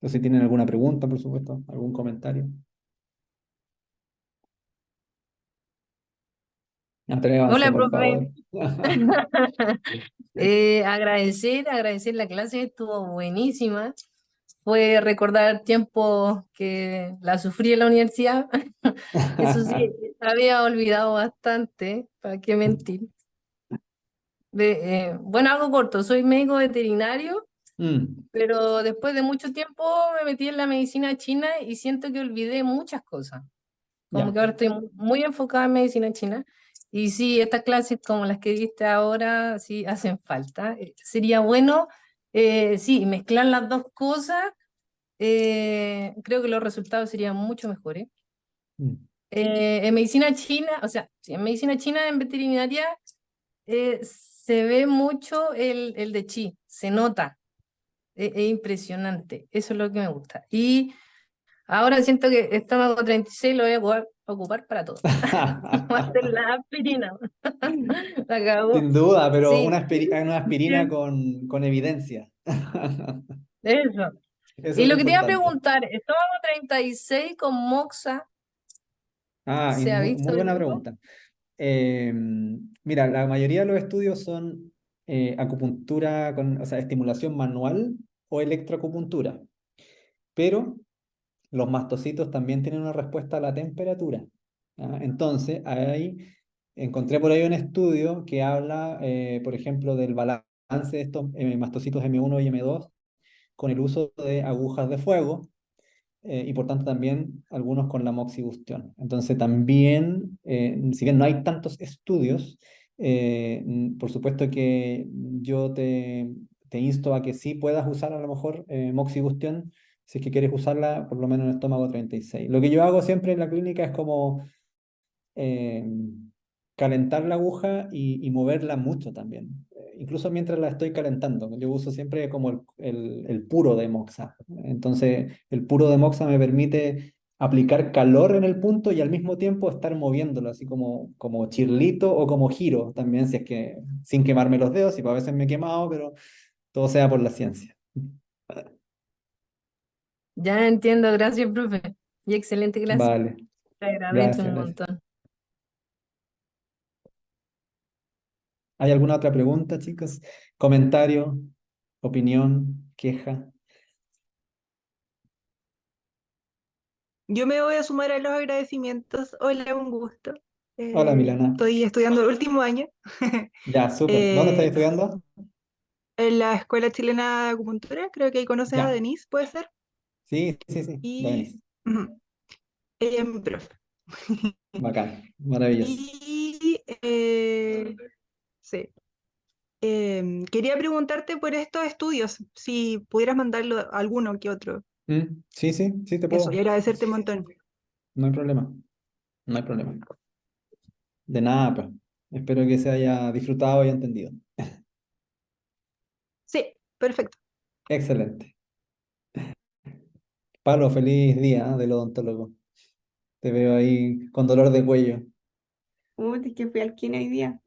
O si tienen alguna pregunta, por supuesto, algún comentario. Atrévanse, Hola, por profe. favor. Agradecer la clase, estuvo buenísima. fue recordar tiempos que la sufrí en la universidad. Eso sí, había olvidado bastante, ¿para qué mentir? Bueno, algo corto, soy médico veterinario, Mm, pero después de mucho tiempo me metí en la medicina china y siento que olvidé muchas cosas. Como ya. que ahora estoy muy enfocada en medicina china. Y sí, estas clases como las que diste ahora, sí, hacen falta. Sería bueno, sí, mezclar las dos cosas. Creo que los resultados serían mucho mejores. Mm, En medicina china, o sea, sí, en medicina china, en veterinaria, se ve mucho el de chi, se nota, es impresionante. Eso es lo que me gusta. Y ahora siento que estómago 36 lo voy a ocupar para todo. Va a ser la aspirina. La acabó. Sin duda, pero Sí, una aspirina con evidencia. eso. Eso Y es lo lo que te iba a importante. preguntar, estómago 36 con moxa, Y ¿se ha muy, visto muy buena eso? pregunta. Eh, Mira, la mayoría de los estudios son acupuntura con, o sea, estimulación manual o electroacupuntura, pero los mastocitos también tienen una respuesta a la temperatura. Entonces, ahí encontré por ahí un estudio que habla, por ejemplo, del balance de estos mastocitos M1 y M2 con el uso de agujas de fuego y por tanto también algunos con la moxibustión. Entonces también, si bien no hay tantos estudios, por supuesto que yo te insto a que sí puedas usar a lo mejor moxibustión si es que quieres usarla por lo menos en estómago 36. Lo que yo hago siempre en la clínica es como eh, calentar la aguja y moverla mucho también. Incluso mientras la estoy calentando. Yo uso siempre como el puro de Moxa. Entonces, el puro de Moxa me permite aplicar calor en el punto y al mismo tiempo estar moviéndolo, así como chirlito o como giro también, si es que sin quemarme los dedos, y pues a veces me he quemado, pero todo sea por la ciencia. Ya entiendo, gracias, profe. Y excelente clase. Vale, Te agradezco gracias, un gracias. montón. ¿Hay alguna otra pregunta, chicos? ¿Comentario? ¿Opinión? ¿Queja? Yo me voy a sumar a los agradecimientos. Hola, un gusto. Hola, Milana. Estoy estudiando el último año Ya, súper. ¿Dónde estás eh, estudiando? en la Escuela Chilena de Acupuntura. Creo que ahí conoces a Ya. Denise, puede ser. Sí, sí, sí. La Y Denise. ujú, ella es mi profe. Bacán. Maravilloso. Y sí. Quería preguntarte por estos estudios, si pudieras mandarlo a alguno que otro. Sí, sí, sí, te Eso, y puedo. agradecerte un montón. No hay problema. No hay problema. De nada, pues. Espero que se haya disfrutado y entendido. Sí, perfecto. Excelente. Pablo, feliz día, del odontólogo. Te veo ahí con dolor de cuello. Uy, es que fui al kine hoy día.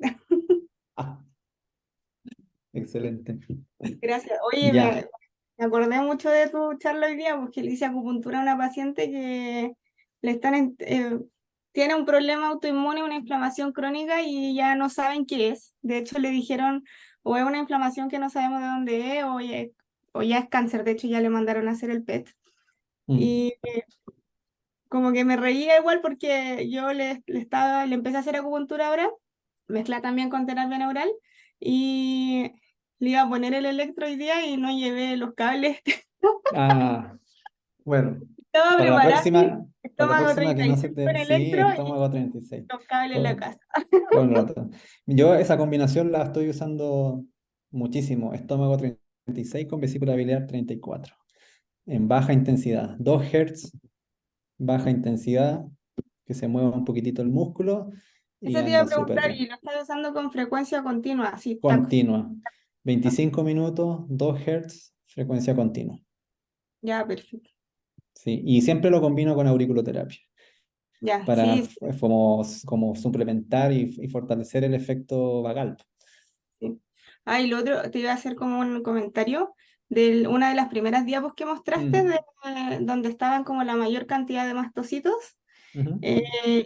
Ah, excelente. Gracias. Oye, Ya. me acordé mucho de tu charla hoy día porque le hice acupuntura a una paciente que le tiene un problema autoinmune, una inflamación crónica y ya no saben qué es. De hecho, le dijeron o es una inflamación que no sabemos de dónde es o ya es cáncer. De hecho, ya le mandaron a hacer el PET. Mm. Y como que me reía igual porque yo le empecé a hacer acupuntura ahora, mezcla también con terapia neural, y le iba a poner el electro hoy día y no llevé los cables. Ah, bueno. Estaba Para la preparada, próxima, para la estómago próxima que no 36 se con te... Sí, electro y estómago 36. los cables en la Todo, casa. todo el rato. Yo esa combinación la estoy usando muchísimo. Estómago 36 con vesícula biliar 34. En baja intensidad. 2 Hz, baja intensidad, que se mueva un poquitito el músculo y Eso te iba a anda súper preguntar, y bien. lo estás usando con frecuencia continua, sí, está, Continua. 25 minutos, 2 Hz, frecuencia continua. ya, perfecto. Sí, y siempre lo combino con auriculoterapia Ya, para sí, sí, como suplementar y fortalecer el efecto vagal. sí. Ah, y lo otro, te iba a hacer como un comentario de una de las primeras diapos que mostraste, Mm, donde estaban como la mayor cantidad de mastocitos. ujú.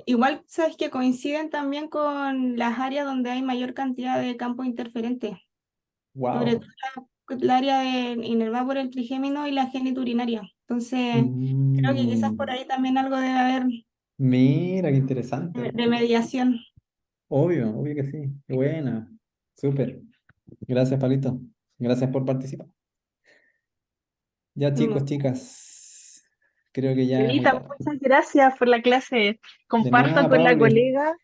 Igual, sabes que coinciden también con las áreas donde hay mayor cantidad de campo interferente, sobre Wow. todo el área de inervada por el trigémino y la geniturinaria. Entonces, creo que quizás por Mm, ahí también algo debe haber mira, qué interesante. de mediación. Obvio que sí. Qué buena. Súper. Gracias, Palito. Gracias por participar. Ya, chicos, Mm. chicas, creo que ya es muy Elisa, tarde. muchas gracias por la clase. De Comparto nada, con la Pauli. colega.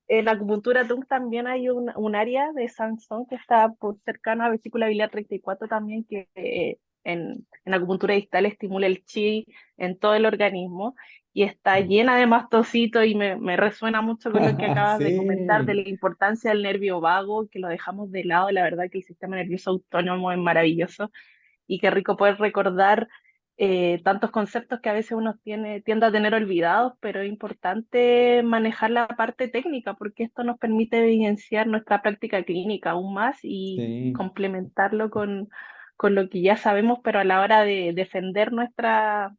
En la acupuntura TUC también hay un área de Sansón que está por cercano a vesícula biliar 34 también, que en acupuntura distal estimula el chi en todo el organismo y está llena de mastocitos y me resuena mucho con lo que acabas de comentar de Sí, la importancia del nervio vago, que lo dejamos de lado. La verdad que el sistema nervioso autónomo es maravilloso y qué rico poder recordar tantos conceptos que a veces uno tiende a tener olvidados, pero es importante manejar la parte técnica porque esto nos permite evidenciar nuestra práctica clínica aún más y sí, complementarlo con lo que ya sabemos, pero a la hora de defender nuestra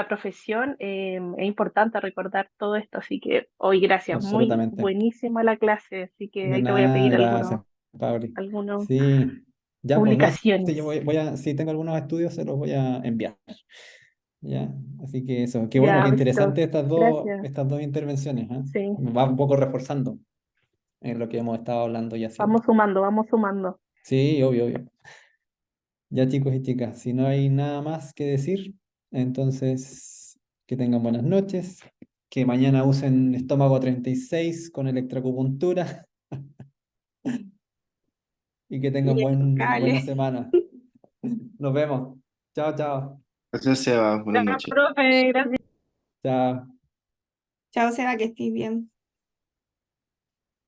profesión es importante recordar todo esto. Así que hoy, gracias, muy absolutamente. buenísima la clase, así que De ahí te voy a nada, pedir gracias, Pauli. algunas Sí, ya, pues no, sí, yo publicaciones. si tengo algunos estudios, se los voy a enviar. Ya, así que eso, qué bueno, Ya, qué besito. interesante Gracias. estas dos intervenciones, ¿eh? Sí, Me va un poco reforzando en lo que hemos estado hablando y haciendo. vamos sumando, vamos sumando. Sí, obvio. Ya, chicos y chicas, si no hay nada más que decir, entonces que tengan buenas noches, que mañana usen estómago 36 con electroacupuntura y que tengan Y buena impecable. semana. Nos vemos. Chao, chao. Gracias, Seba. Buenas Gracias, noches. profe, gracias. Chao, Chao, Seba, que estés bien.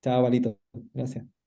chao, Valito. Gracias.